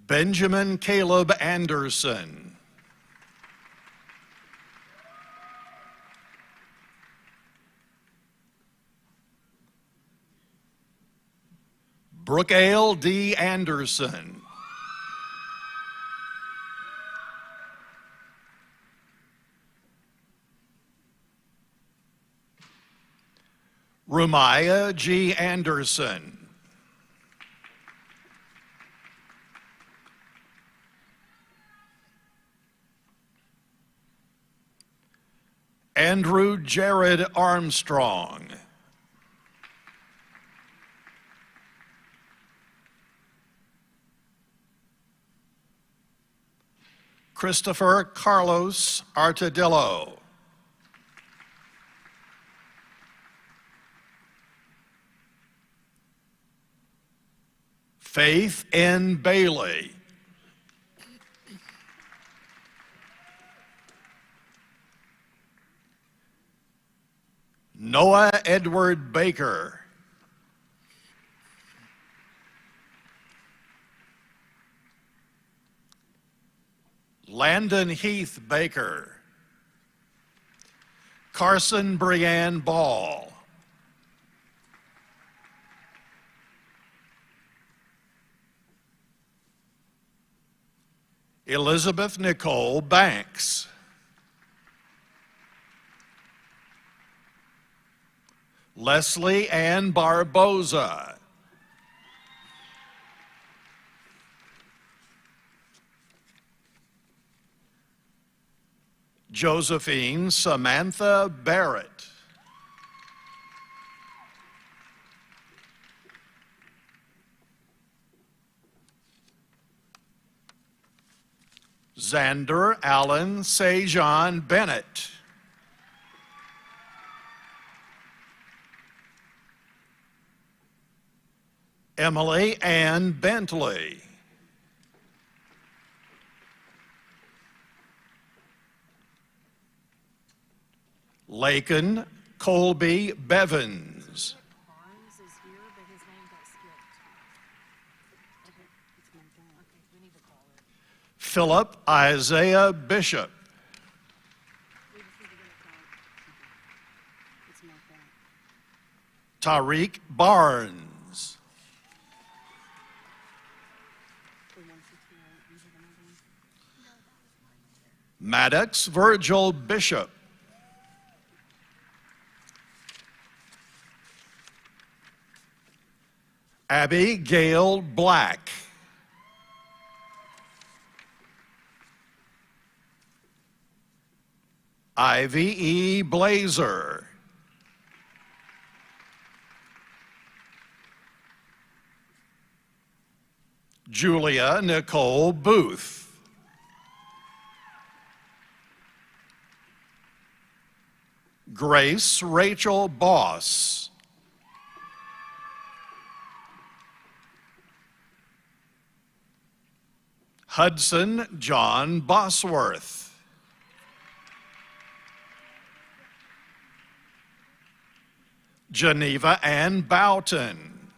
Benjamin Caleb Anderson. Brookale D. Anderson. Rumaya G. Anderson. Andrew Jared Armstrong. Christopher Carlos Artadillo. Faith N. Bailey. Noah Edward Baker. Landon Heath Baker. Carson Brianne Ball. Elizabeth Nicole Banks. Leslie Ann Barboza. Josephine Samantha Barrett. Xander Allen Sejan Bennett. Emily Ann Bentley. Laken Colby Bevins. Philip Isaiah Bishop. Tariq Barnes. Maddox Virgil Bishop. Abby Gail Black. Ivy E. Blazer. Julia Nicole Booth. Grace Rachel Boss. Hudson John Bosworth. Geneva Ann Boughton.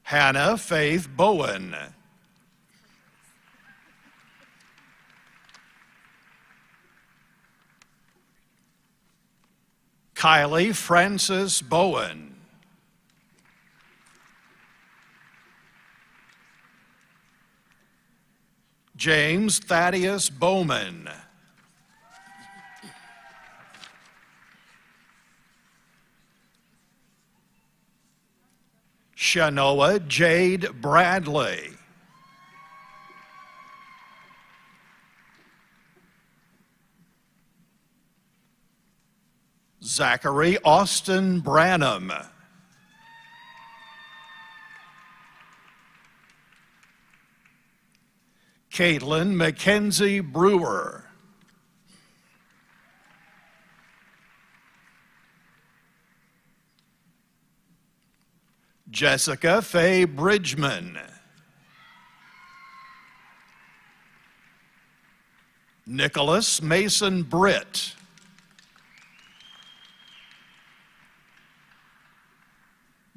Hannah Faith Bowen. Kylie Francis Bowen. James Thaddeus Bowman. Shanoa Jade Bradley. Zachary Austin Branham. Caitlin Mackenzie Brewer. Jessica Faye Bridgman. Nicholas Mason Britt.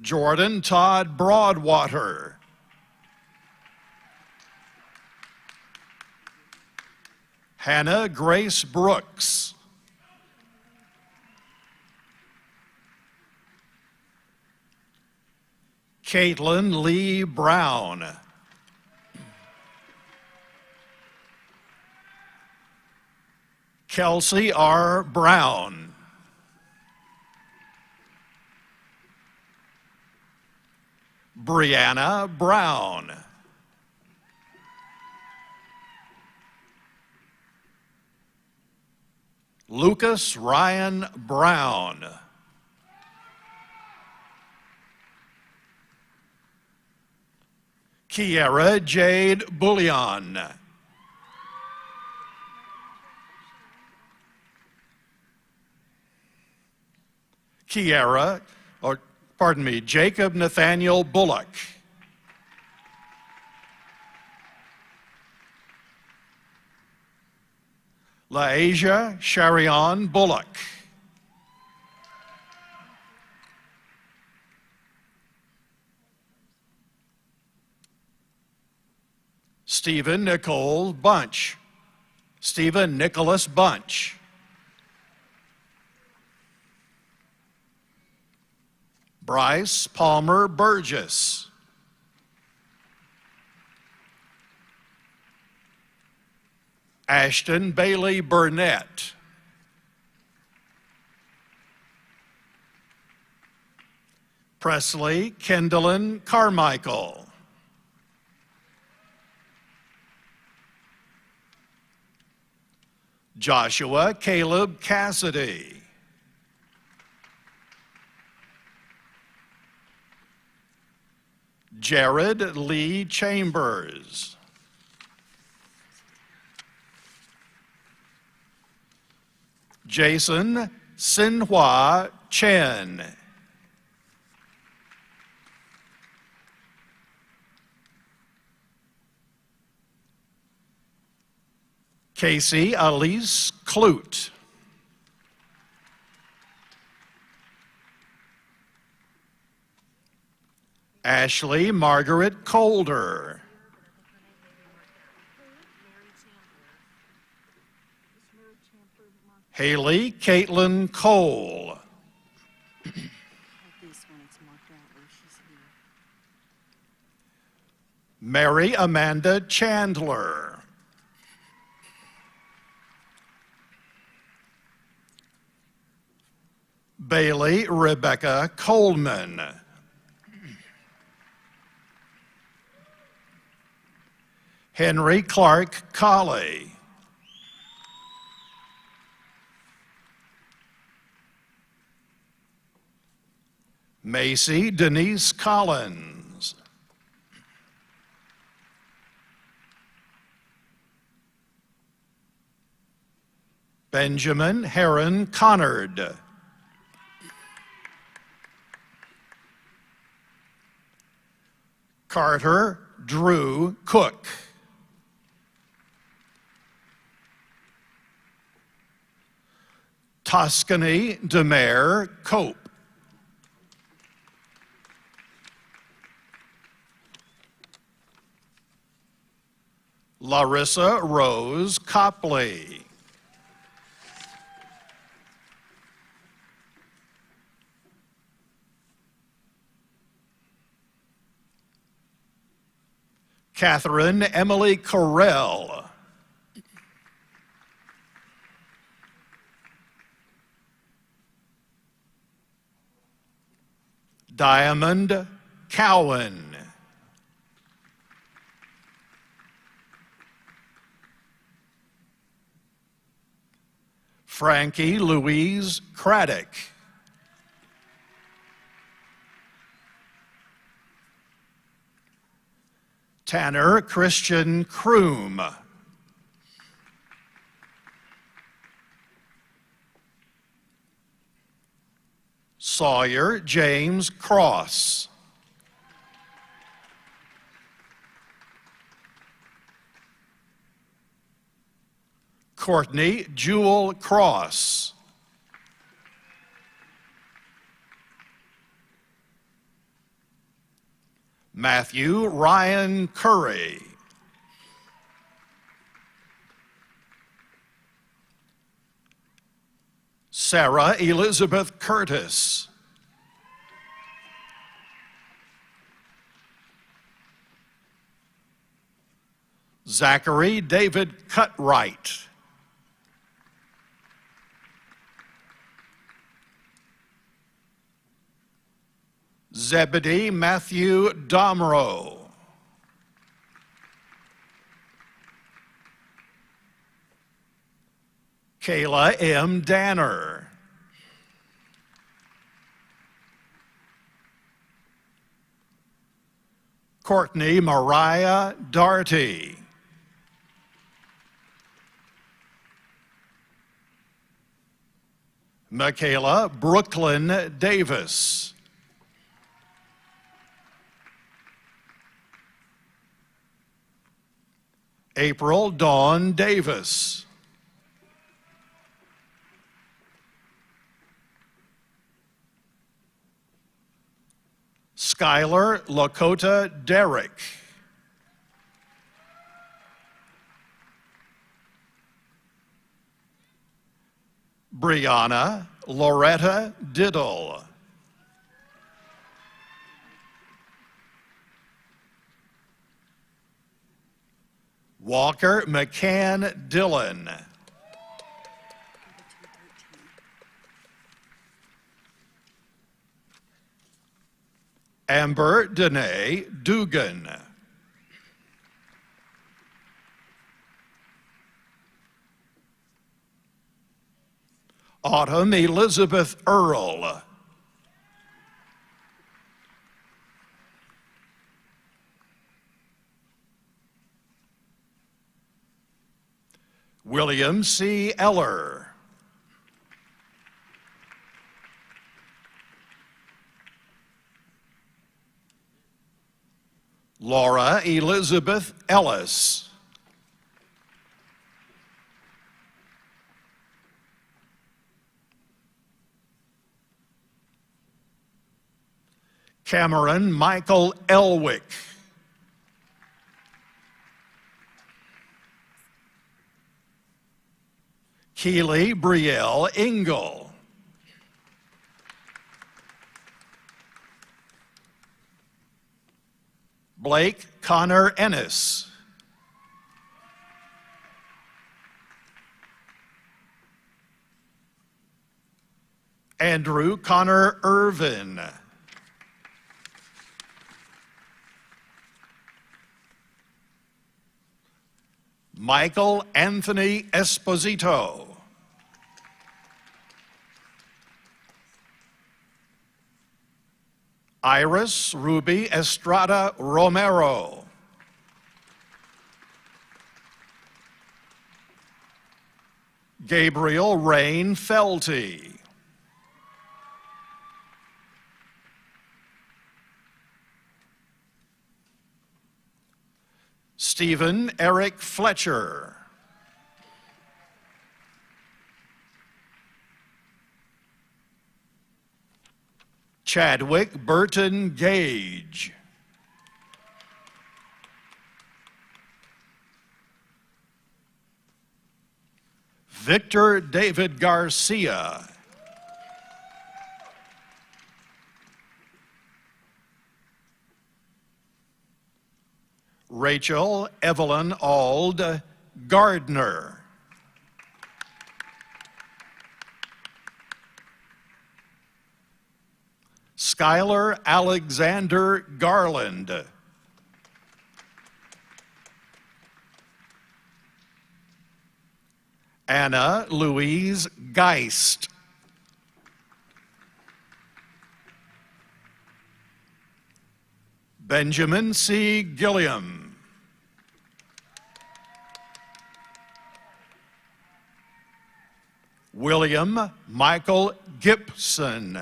Jordan Todd Broadwater. Hannah Grace Brooks. Caitlin Lee Brown. Kelsey R. Brown. Brianna Brown. Lucas Ryan Brown. Kiera Jade Bullion. Jacob Nathaniel Bullock. LaAsia Sharion Bullock. Stephen Nicole Bunch. Stephen Nicholas Bunch. Bryce Palmer Burgess. Ashton Bailey Burnett. Presley Kendallin Carmichael. Joshua Caleb Cassidy. Jared Lee Chambers. Jason Sinhua Chen. Casey Elise Clute. Ashley Margaret Colder. Haley Caitlin Cole. Mary Amanda Chandler. Bailey Rebecca Coleman. Henry Clark Colley. Macy Denise Collins. Benjamin Heron Connard. Carter Drew Cook. Tuscany Demare Cope. Larissa Rose Copley. Catherine Emily Correll. Diamond Cowan. Frankie Louise Craddock. Tanner Christian Kroom. Sawyer James Cross. Courtney Jewel Cross. Matthew Ryan Curry. Sarah Elizabeth Curtis. Zachary David Cutright. Zebedee Matthew Domro. Kayla M. Danner. Courtney Mariah Darty. Michaela Brooklyn Davis. April Dawn Davis. Skylar Lakota Derrick. Brianna Loretta Diddle. Walker McCann Dillon. Amber Danae Dugan. Autumn Elizabeth Earl. William C. Eller. Laura Elizabeth Ellis. Cameron Michael Elwick. Keely Brielle Engel. Blake Connor Ennis. Andrew Connor Irvin. Michael Anthony Esposito. Iris Ruby Estrada Romero. Gabriel Rain Felty. Stephen Eric Fletcher. Chadwick Burton Gage. Victor David Garcia. Rachel Evelyn Ald Gardner. Skylar Alexander Garland. Anna Louise Geist. Benjamin C. Gilliam. William Michael Gibson.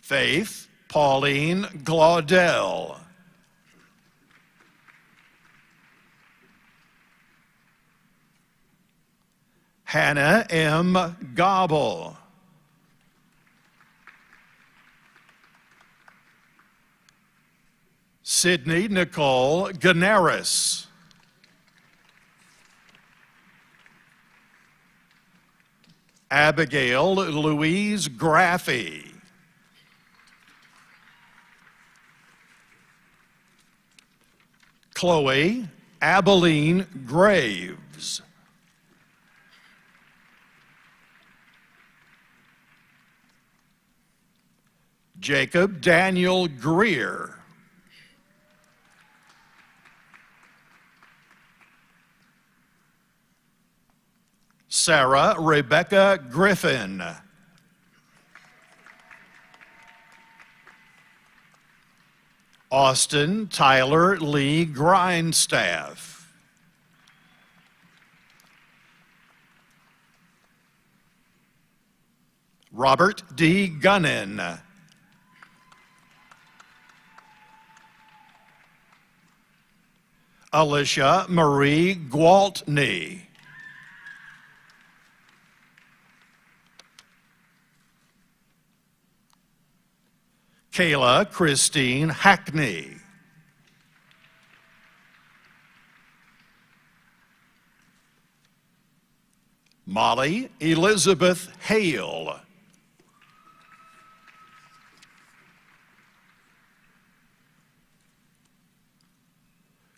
Faith Pauline Glaudel. Hannah M. Gobble. Sydney Nicole Ganaris. Abigail Louise Graffey. Chloe Abilene Graves. Jacob Daniel Greer. Sarah Rebecca Griffin. Austin Tyler Lee Grindstaff. Robert D. Gunnin. Alicia Marie Gwaltney. Kayla Christine Hackney. Molly Elizabeth Hale.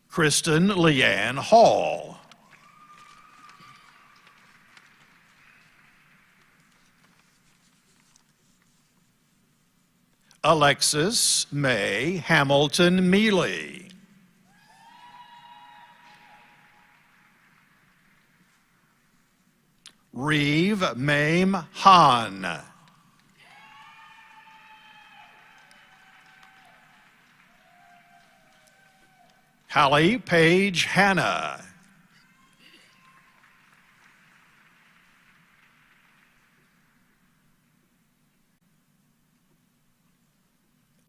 Kristen Leanne Hall. Alexis May Hamilton Mealy. Reeve Mame Hahn. Hallie Page Hanna.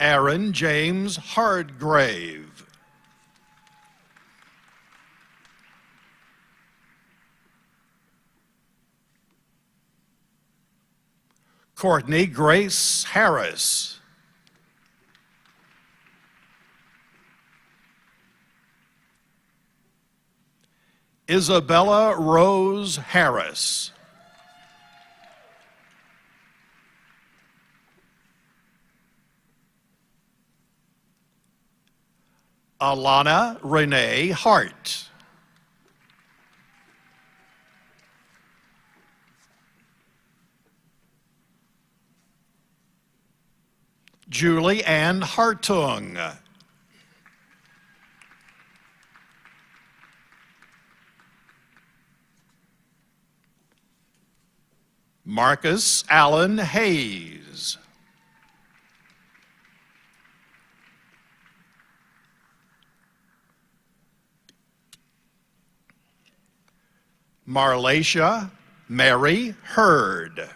Aaron James Hardgrave. Courtney Grace Harris. Isabella Rose Harris. Alana Renee Hart. Julie Ann Hartung. Marcus Allen Hayes. Marlacia Mary Hurd.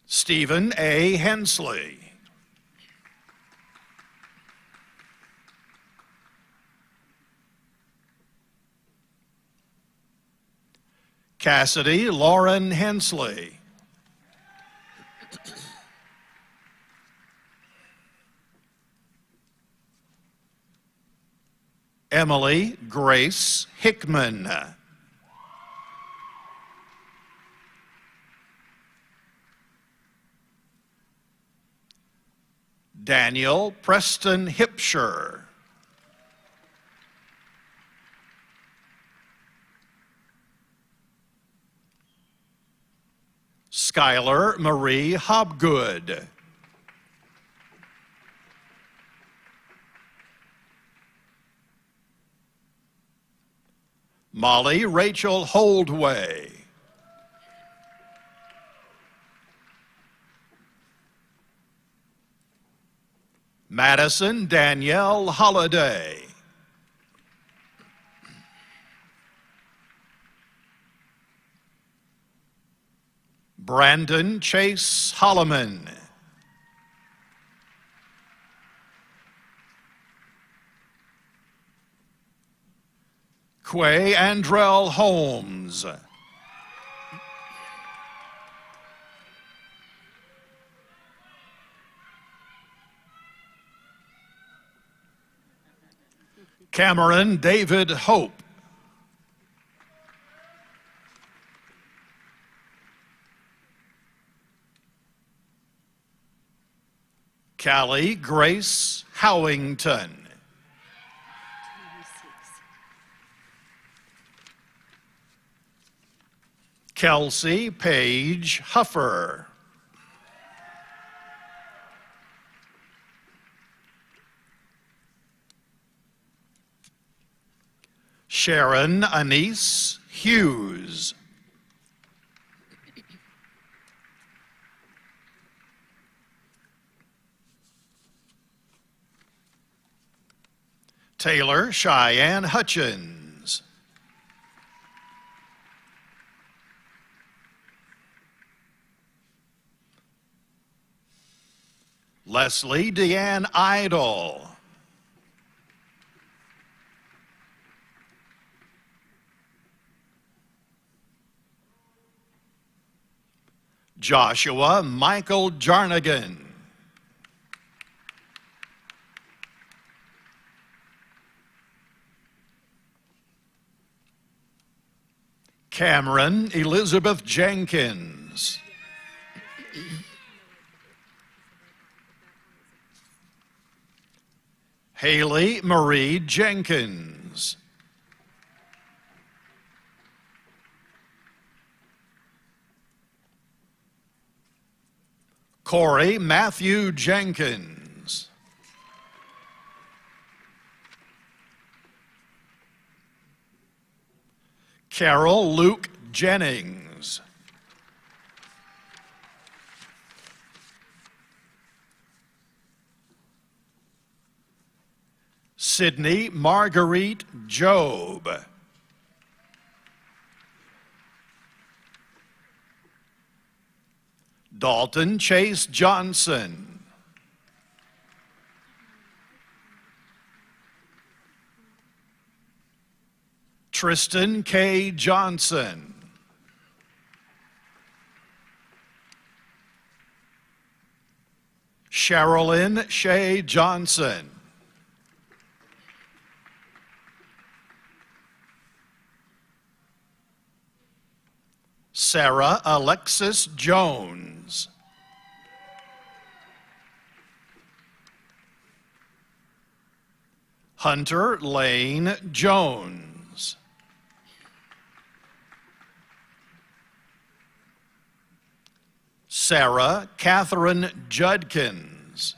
Stephen A. Hensley. Cassidy Lauren Hensley. Emily Grace Hickman. Daniel Preston Hipsher. Skylar Marie Hobgood. Molly Rachel Holdway. Madison Danielle Holliday. Brandon Chase Holloman. Quay Andrell Holmes. Cameron David Hope. Callie Grace Howington. Kelsey Paige Huffer. Sharon Anise Hughes. Taylor Cheyenne Hutchins. Leslie Deanne Idle. Joshua Michael Jarnigan. Cameron Elizabeth Jenkins. Haley Marie Jenkins. Corey Matthew Jenkins. Carol Luke Jennings. Sydney Marguerite Job. Dalton Chase Johnson. Tristan K. Johnson. Sherilyn Shea Johnson. Sarah Alexis Jones. Hunter Lane Jones. Sarah Catherine Judkins.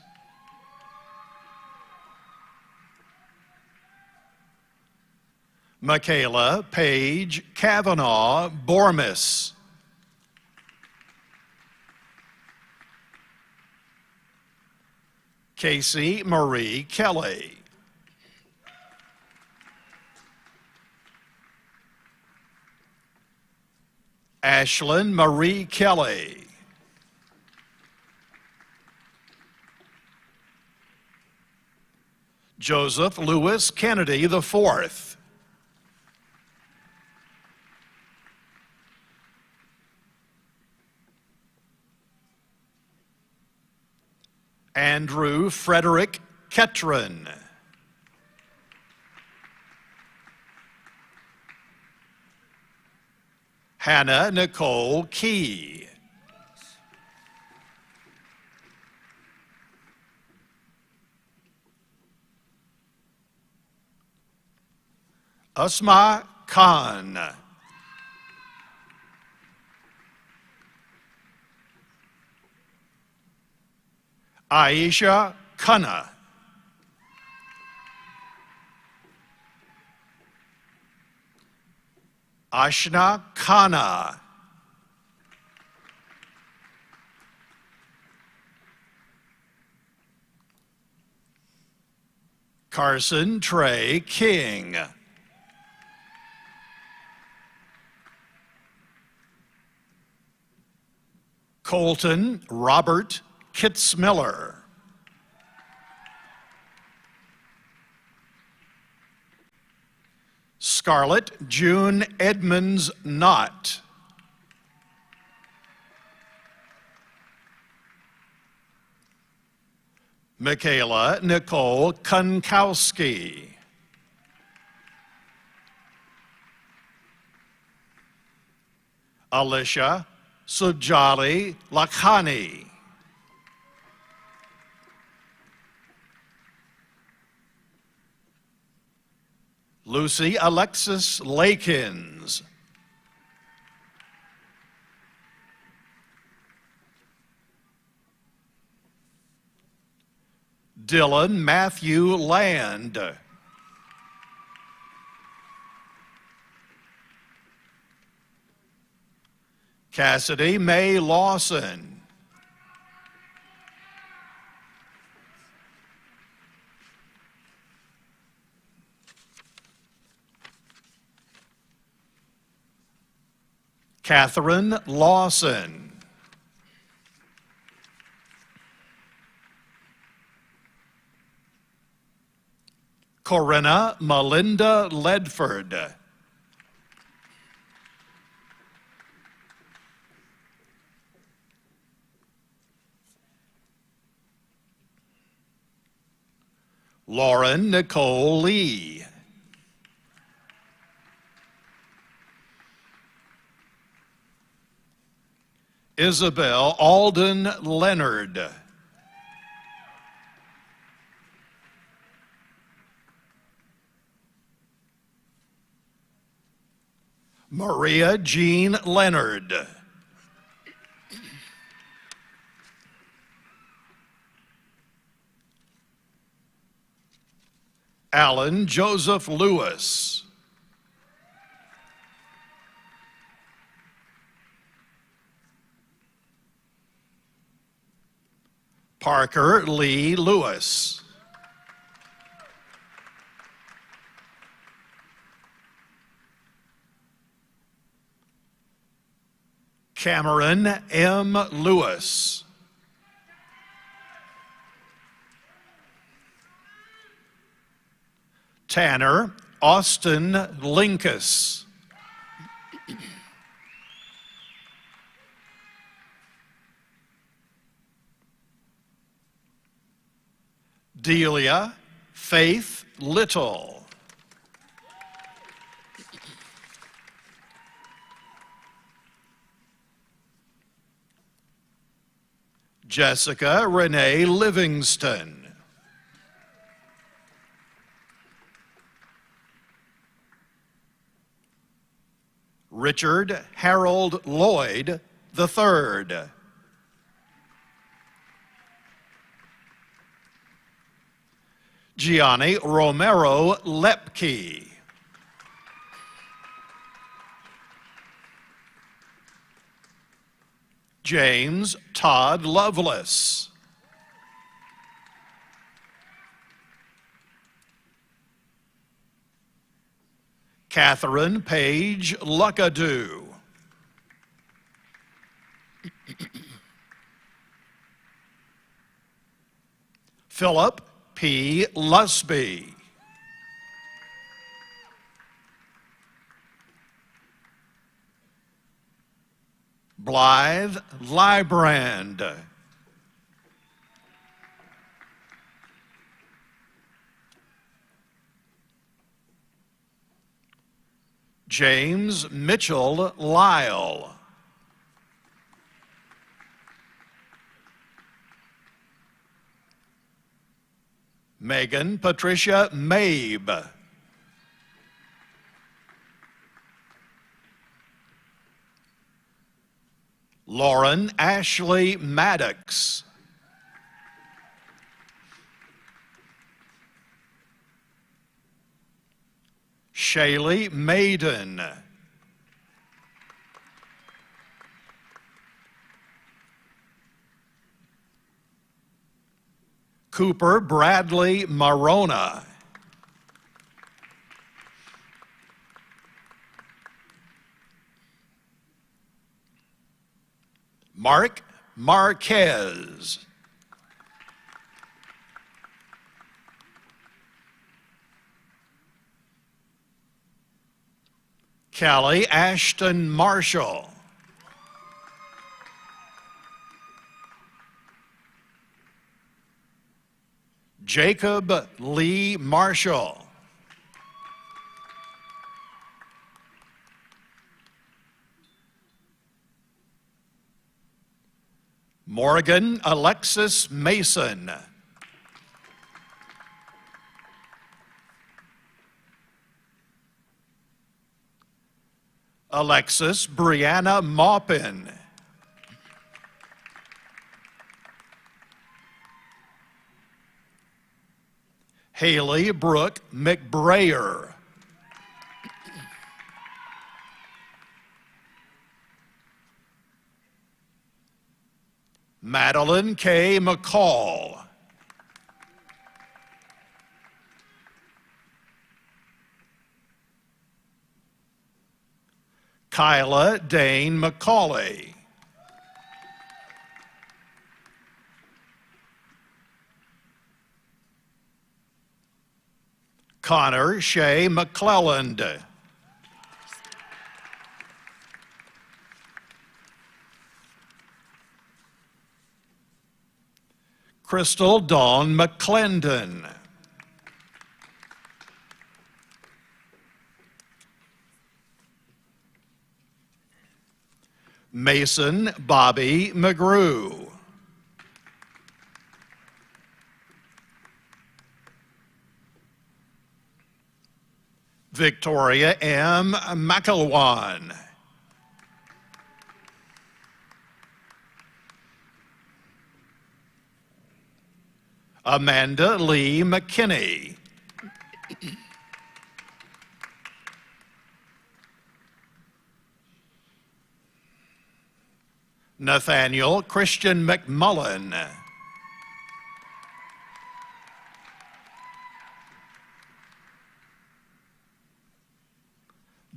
Michaela Paige Kavanaugh Bormis. Casey Marie Kelly. Ashlyn Marie Kelly. Joseph Lewis Kennedy IV. Andrew Frederick Ketron. Hannah Nicole Key. Asma Khan. Aisha Khanna. Ashna Khanna. Carson Trey King. Colton Robert Kitzmiller. Scarlett June Edmonds Knott. Michaela Nicole Kunkowski. Alicia Sujali Lakhani. Lucy Alexis Lakins. Dylan Matthew Land. Cassidy Mae Lawson. Catherine Lawson. Corinna Melinda Ledford. Lauren Nicole Lee. Isabel Alden Leonard. Maria Jean Leonard. Alan Joseph Lewis. Parker Lee Lewis. Cameron M. Lewis. Tanner Austin Linkus. Delia Faith Little. Jessica Renee Livingston. Richard Harold Lloyd III. Gianni Romero Lepke. James Todd Lovelace. Catherine Page Luckadoo. Philip P. Lusby. Blythe Librand. James Mitchell Lyle. Megan Patricia Mabe. Lauren Ashley Maddox. Shaylee Maiden. Cooper Bradley Marona. Mark Marquez. Callie Ashton Marshall. Jacob Lee Marshall. Morgan Alexis Mason. Alexis Brianna Maupin. Haley Brooke McBrayer. Madeline K. McCall. Kyla Dane McCauley. Connor Shea McClelland. Crystal Dawn McClendon. Mason Bobby McGrew. Victoria M. McElwan. Amanda Lee McKinney. Nathaniel Christian McMullen.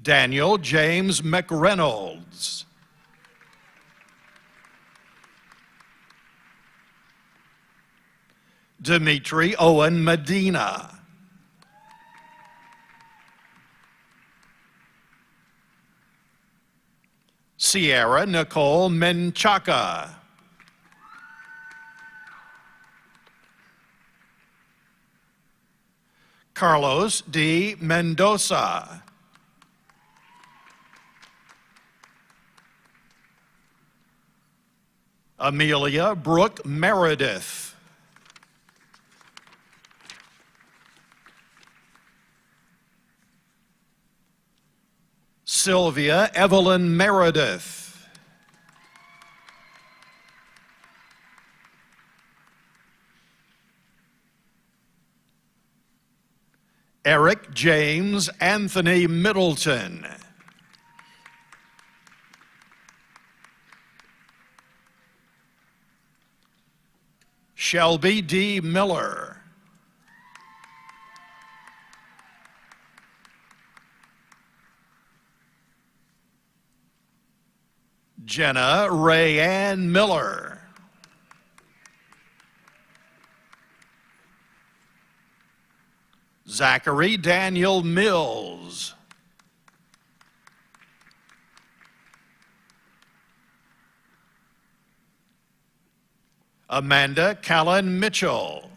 Daniel James McReynolds. Dimitri Owen Medina. Sierra Nicole Menchaca. Carlos D. Mendoza. Amelia Brooke Meredith. Sylvia Evelyn Meredith. Eric James Anthony Middleton. Shelby D. Miller. Jenna Rayanne Miller. Zachary Daniel Mills. Amanda Callan Mitchell.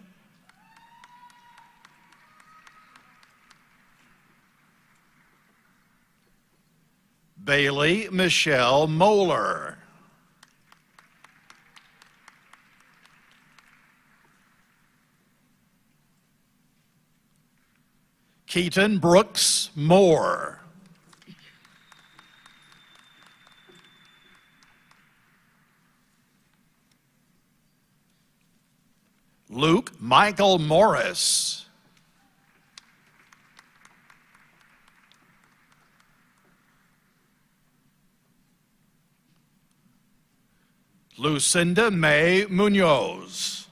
Bailey Michelle Moeller. Keaton Brooks Moore. Luke Michael Morris. Lucinda May Munoz.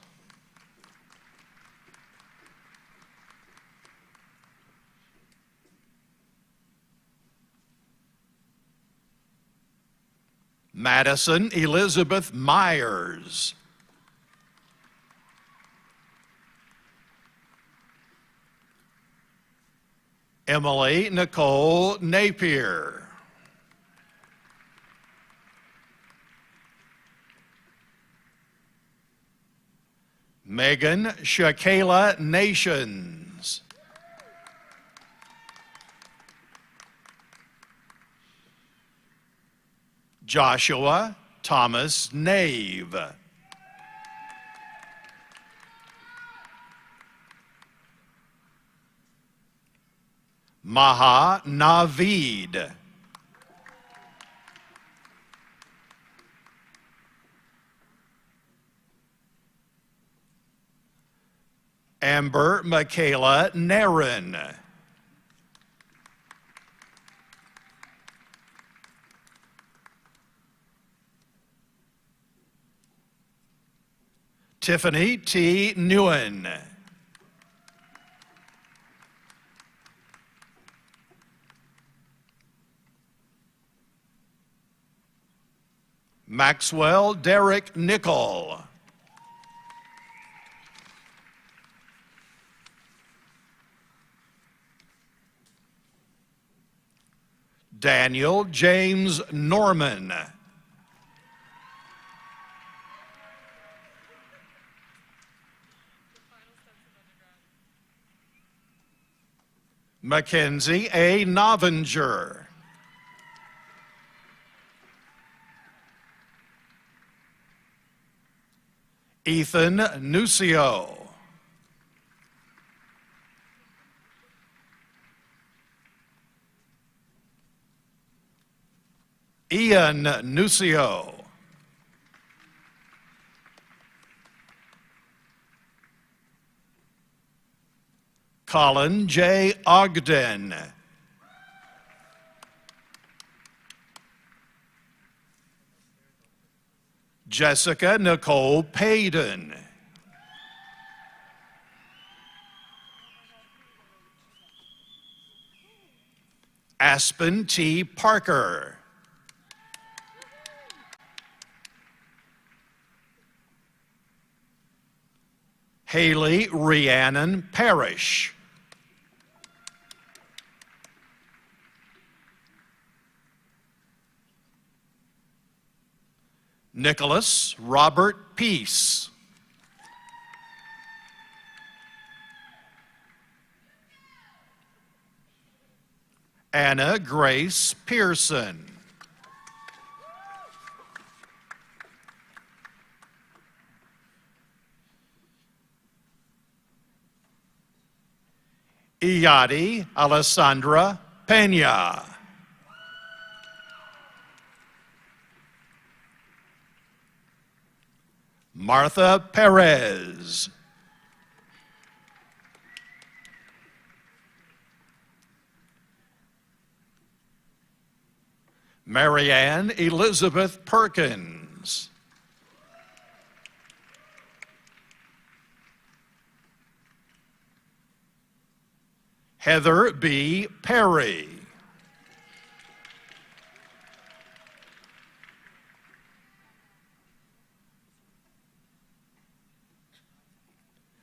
Madison Elizabeth Myers. Emily Nicole Napier. Megan Shakayla Nations. Joshua Thomas Nave. Maha Naveed. Amber Michaela Narin. Tiffany T. Nguyen. Maxwell Derek Nickel. Daniel James Norman. Mackenzie A. Novinger. Ethan Nucio. Ian Nucio. Colin J. Ogden. Jessica Nicole Payden. Aspen T. Parker. Haley Rhiannon Parrish. Nicholas Robert Peace. Anna Grace Pearson. Iyadi Alessandra Pena. Martha Perez. Marianne Elizabeth Perkins. Heather B. Perry.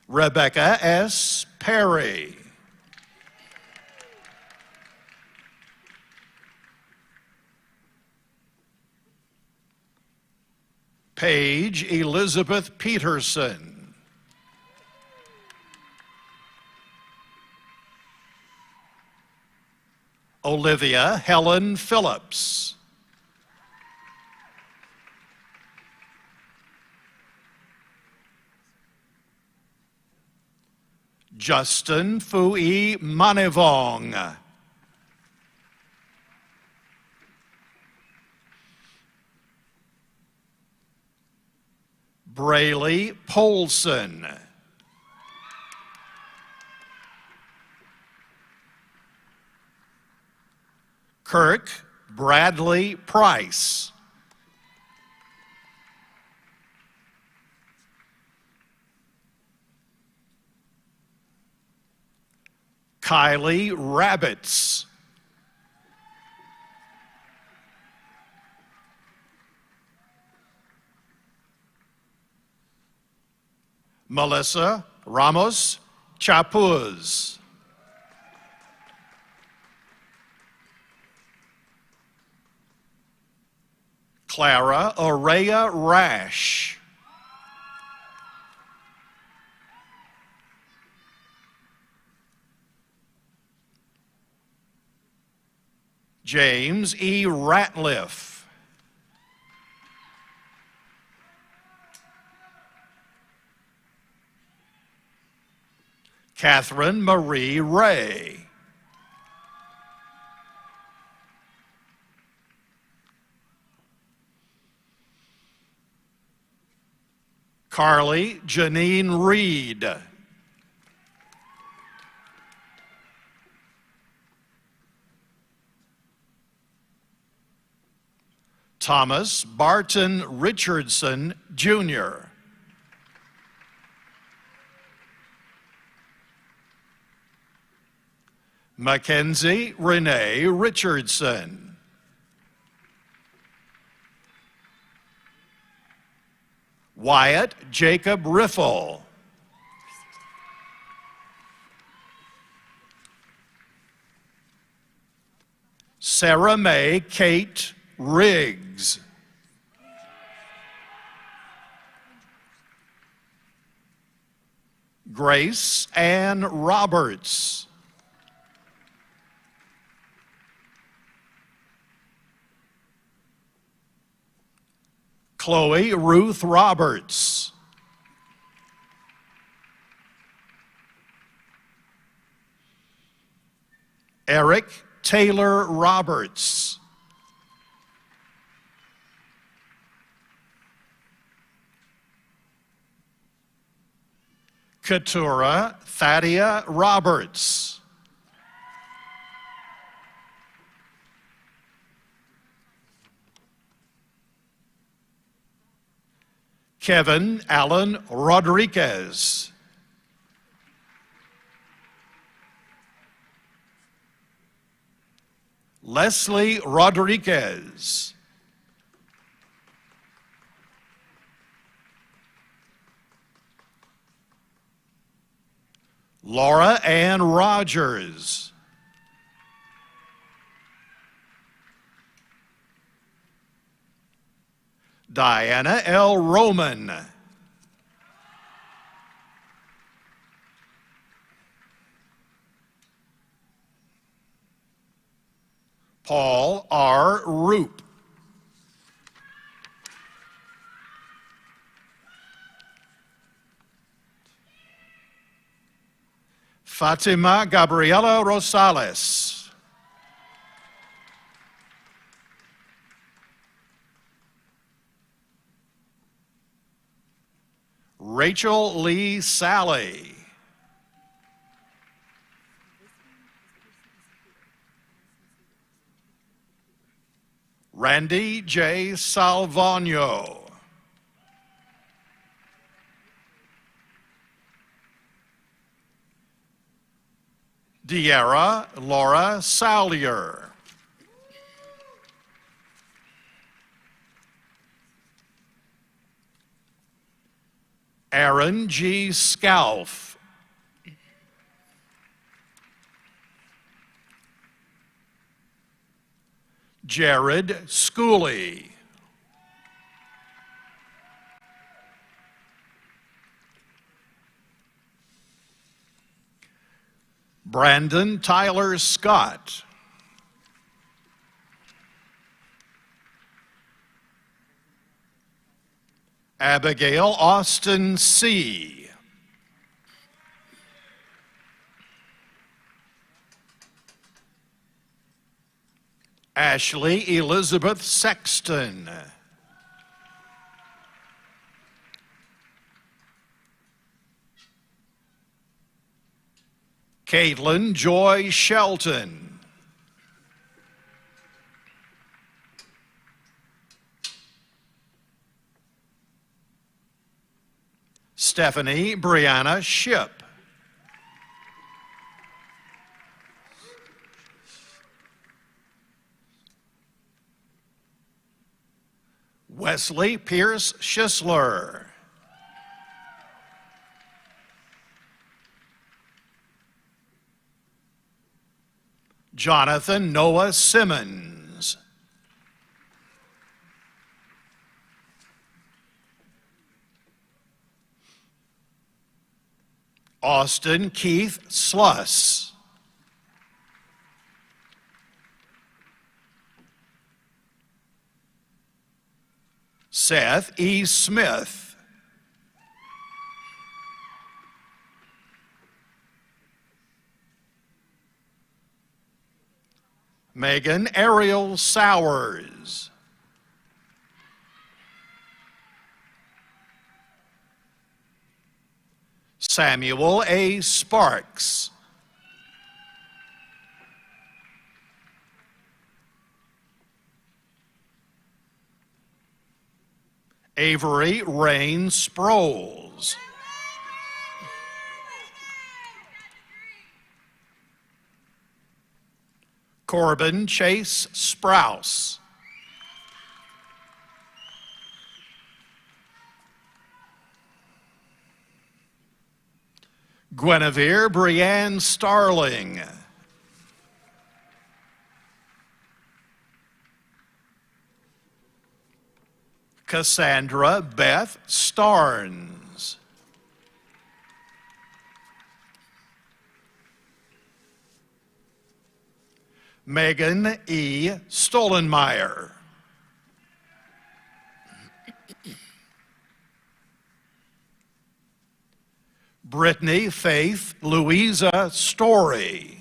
Rebecca S. Perry. Paige Elizabeth Peterson. Olivia Helen Phillips. Justin Fui Manevong. Braylee Polson. Kirk Bradley Price. Kylie Rabbits. Melissa Ramos Chapuz. Clara Aurea Rash. James E. Ratliff. Catherine Marie Ray. Carly Janine Reed. Thomas Barton Richardson, Jr. Mackenzie Renee Richardson. Wyatt Jacob Riffle. Sarah Mae Kate Riggs. Grace Ann Roberts. Chloe Ruth Roberts. Eric Taylor Roberts. Keturah Thadia Roberts. Kevin Allen Rodriguez. Leslie Rodriguez. Laura Ann Rogers. Diana L. Roman. Paul R. Roop. Fatima Gabriela Rosales. Rachel Lee Sally. Randy J. Salvano. Deara Laura Salyer. Aaron G. Scalf. Jared Schooley. Brandon Tyler Scott. Abigail Austin C. Ashley Elizabeth Sexton. Caitlin Joy Shelton. Stephanie Brianna Ship. Wesley Pierce Schisler. Jonathan Noah Simmons. Austin Keith Sluss. Seth E. Smith. Megan Ariel Sowers. Samuel A. Sparks. Avery Rain Sproles. Corbin Chase Sprouse. Guinevere Brianne Starling. Cassandra Beth Starnes. Megan E. Stollenmeyer. Brittany Faith Louisa Story.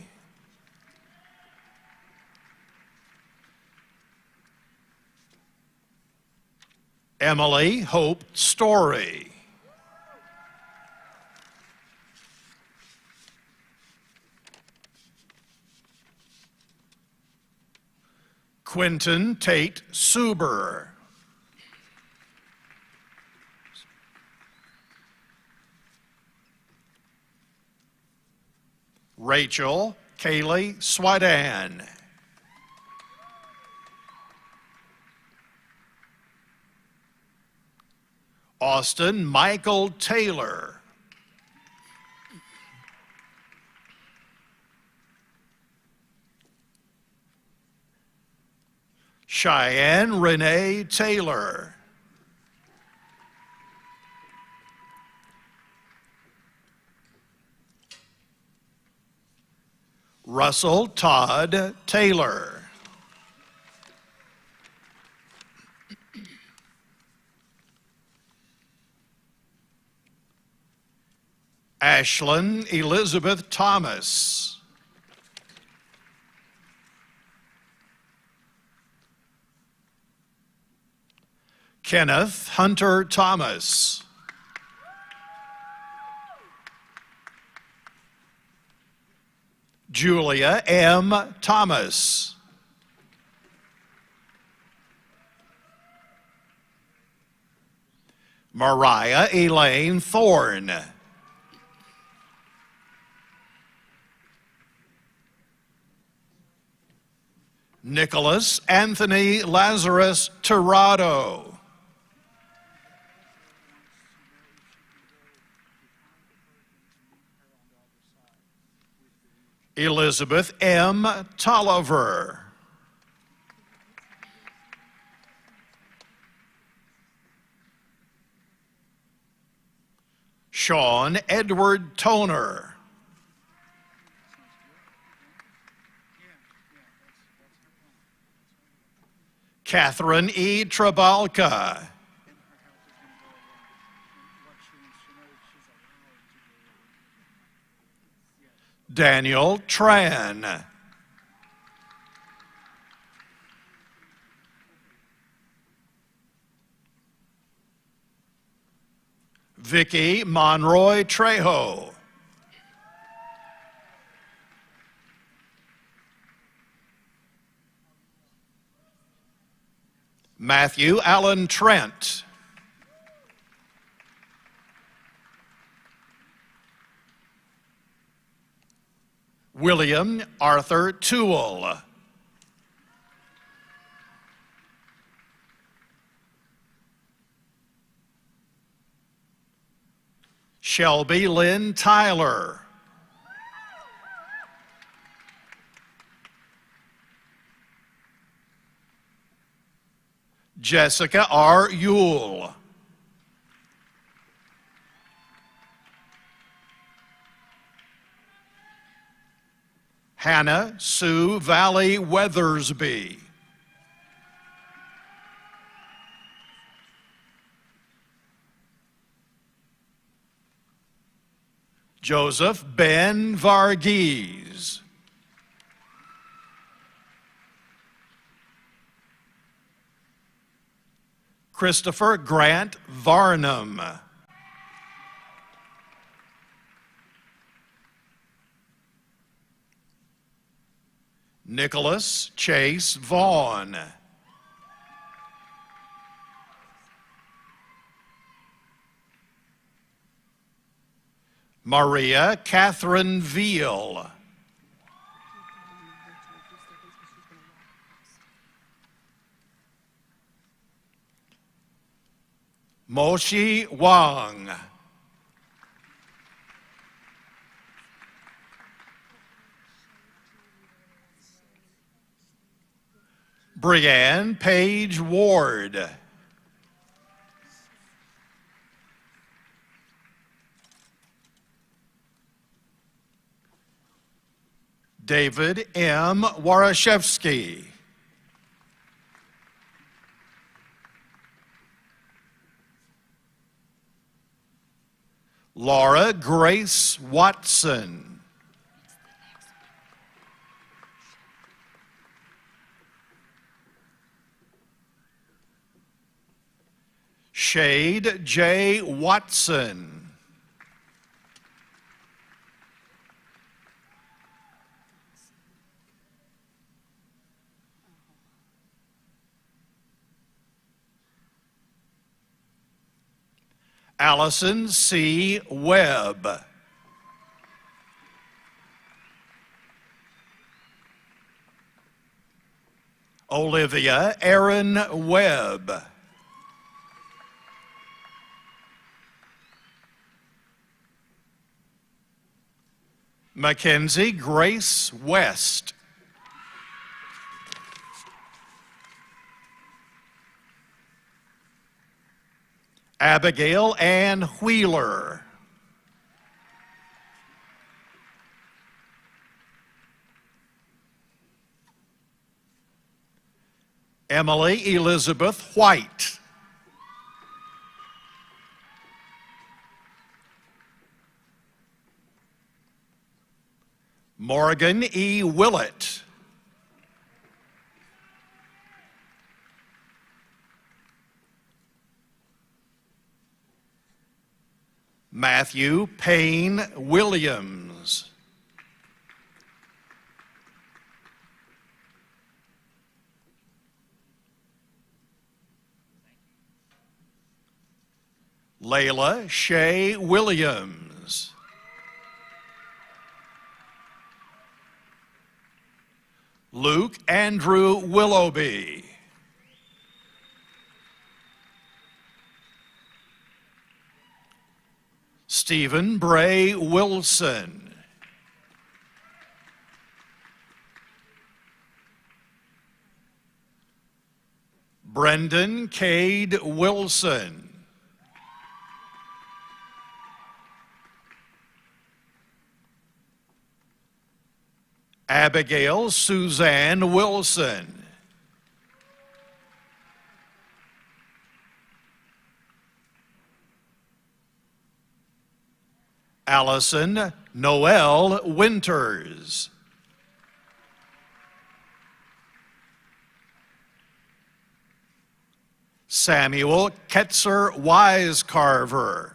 Emily Hope Story. Quentin Tate Suber. Rachel Kaylee Swadan. Austin Michael Taylor. Cheyenne Renee Taylor. Russell Todd Taylor. Ashlyn Elizabeth Thomas. Kenneth Hunter Thomas. Julia M. Thomas. Mariah Elaine Thorne. Nicholas Anthony Lazarus Tirado. Elizabeth M. Tolliver. Sean Edward Toner. Catherine E. Trabalka. Daniel Tran. Vicky Monroy Trejo. Matthew Allen Trent. William Arthur Toole. Shelby Lynn Tyler. Jessica R. Yule. Hannah Sue Valley Weathersby. Joseph Ben Varghese. Christopher Grant Varnum. Nicholas Chase Vaughn. Maria Catherine Veal. Moshi Wang. Brianne Page Ward. David M. Warashevsky. Laura Grace Watson. Shade J. Watson. Allison C. Webb. Olivia Aaron Webb. Mackenzie Grace West. Abigail Ann Wheeler. Emily Elizabeth White. Morgan E. Willett. Matthew Payne Williams. Layla Shea Williams. Luke Andrew Willoughby. Stephen Bray Wilson. Brendan Cade Wilson. Abigail Suzanne Wilson. Allison Noel Winters. Samuel Ketzer Wisecarver.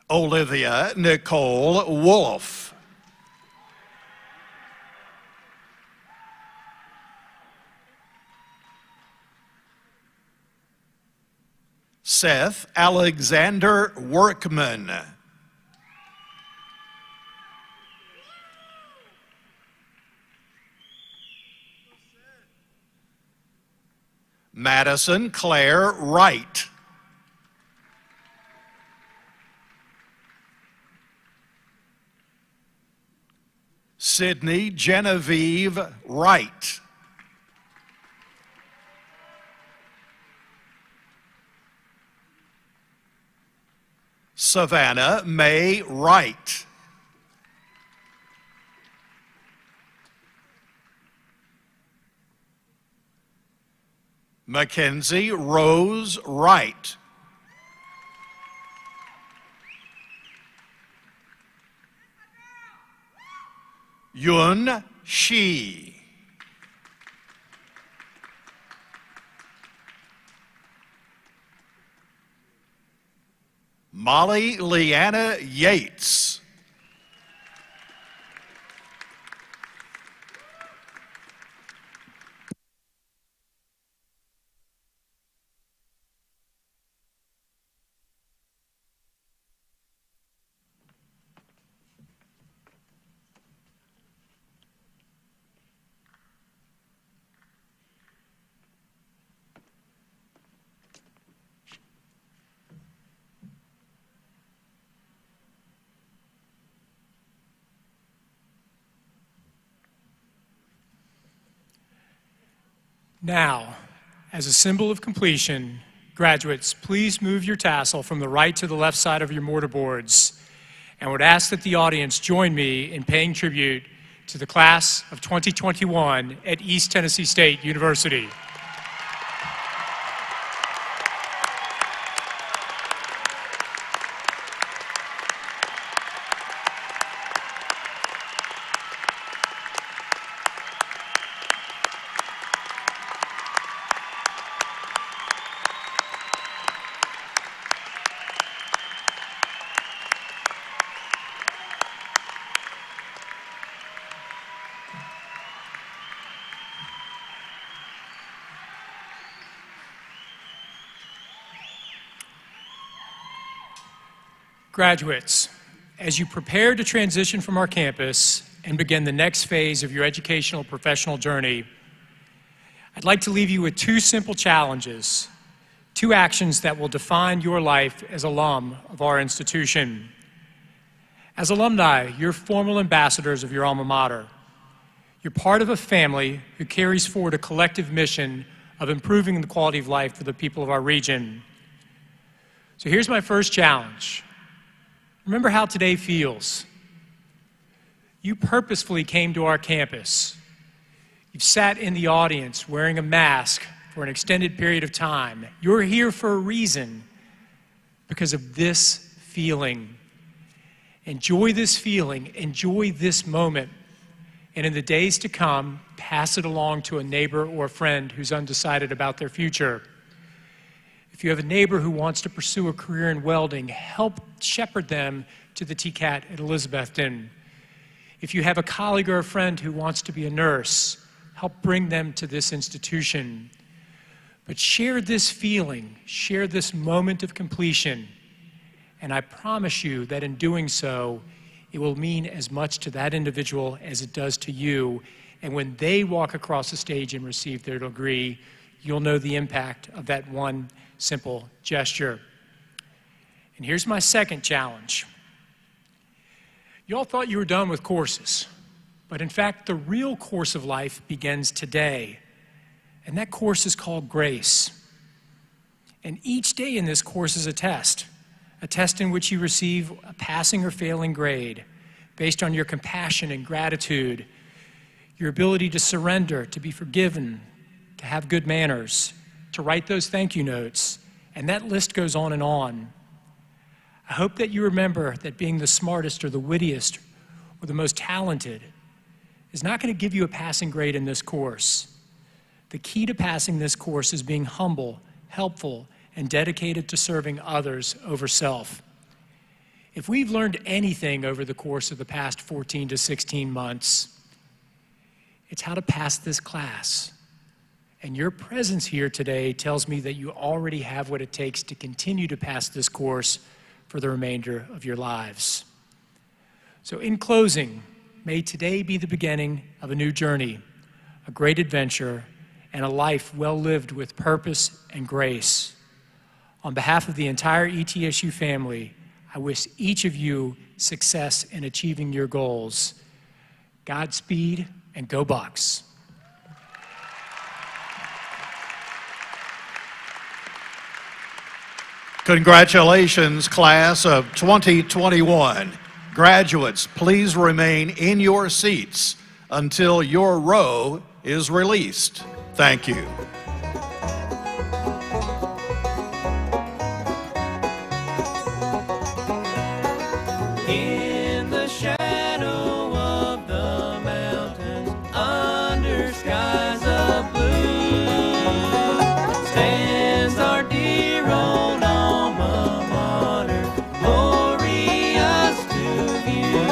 Olivia Nicole Wolf. Seth Alexander Workman. Madison Claire Wright. Sydney Genevieve Wright. Savannah May Wright. Mackenzie Rose Wright. Yun Shi. Molly Leanna Yates. Now, as a symbol of completion, graduates, please move your tassel from the right to the left side of your mortarboards, and would ask that the audience join me in paying tribute to the class of 2021 at East Tennessee State University. Graduates, as you prepare to transition from our campus and begin the next phase of your educational professional journey, I'd like to leave you with two simple challenges, two actions that will define your life as alum of our institution. As alumni, you're formal ambassadors of your alma mater. You're part of a family who carries forward a collective mission of improving the quality of life for the people of our region. So here's my first challenge. Remember how today feels. You purposefully came to our campus. You've sat in the audience wearing a mask for an extended period of time. You're here for a reason, because of this feeling. Enjoy this feeling, enjoy this moment, and in the days to come, pass it along to a neighbor or a friend who's undecided about their future. If you have a neighbor who wants to pursue a career in welding, help shepherd them to the TCAT at Elizabethton. If you have a colleague or a friend who wants to be a nurse, help bring them to this institution. But share this feeling, share this moment of completion, and I promise you that in doing so, it will mean as much to that individual as it does to you. And when they walk across the stage and receive their degree, you'll know the impact of that one simple gesture. And here's my second challenge. You all thought you were done with courses, but in fact, the real course of life begins today. And that course is called Grace. And each day in this course is a test in which you receive a passing or failing grade based on your compassion and gratitude, your ability to surrender, to be forgiven, to have good manners, to write those thank you notes, and that list goes on and on. I hope that you remember that being the smartest or the wittiest or the most talented is not going to give you a passing grade in this course. The key to passing this course is being humble, helpful, and dedicated to serving others over self. If we've learned anything over the course of the past 14 to 16 months, it's how to pass this class. And your presence here today tells me that you already have what it takes to continue to pass this course for the remainder of your lives. So in closing, may today be the beginning of a new journey, a great adventure, and a life well lived with purpose and grace. On behalf of the entire ETSU family, I wish each of you success in achieving your goals. Godspeed and go Bucks. Congratulations, class of 2021. Graduates, please remain in your seats until your row is released. Thank you. In the shadow of the mountains, under skies of blue, stands our dear old Alma Mater, glorious to view.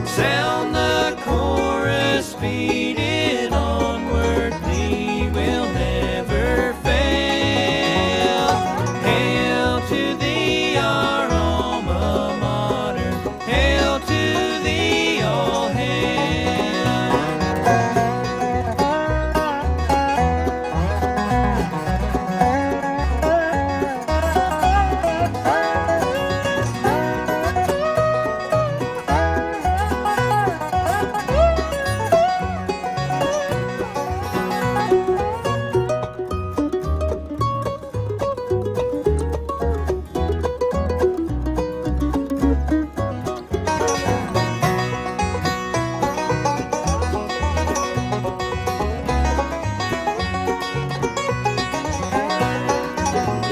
Sound the chorus, speed it onward, we will never fail. Hail to thee, our Alma Mater, hail to thee, all hail.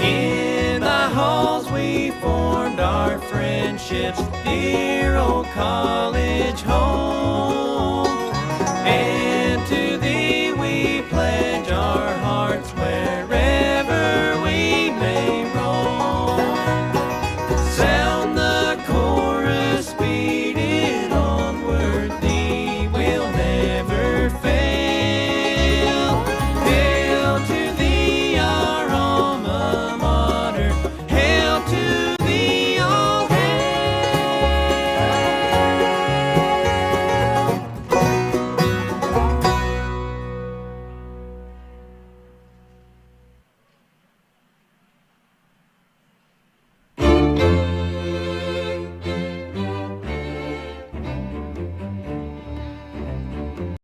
In the halls we formed our friendships, dear old college home.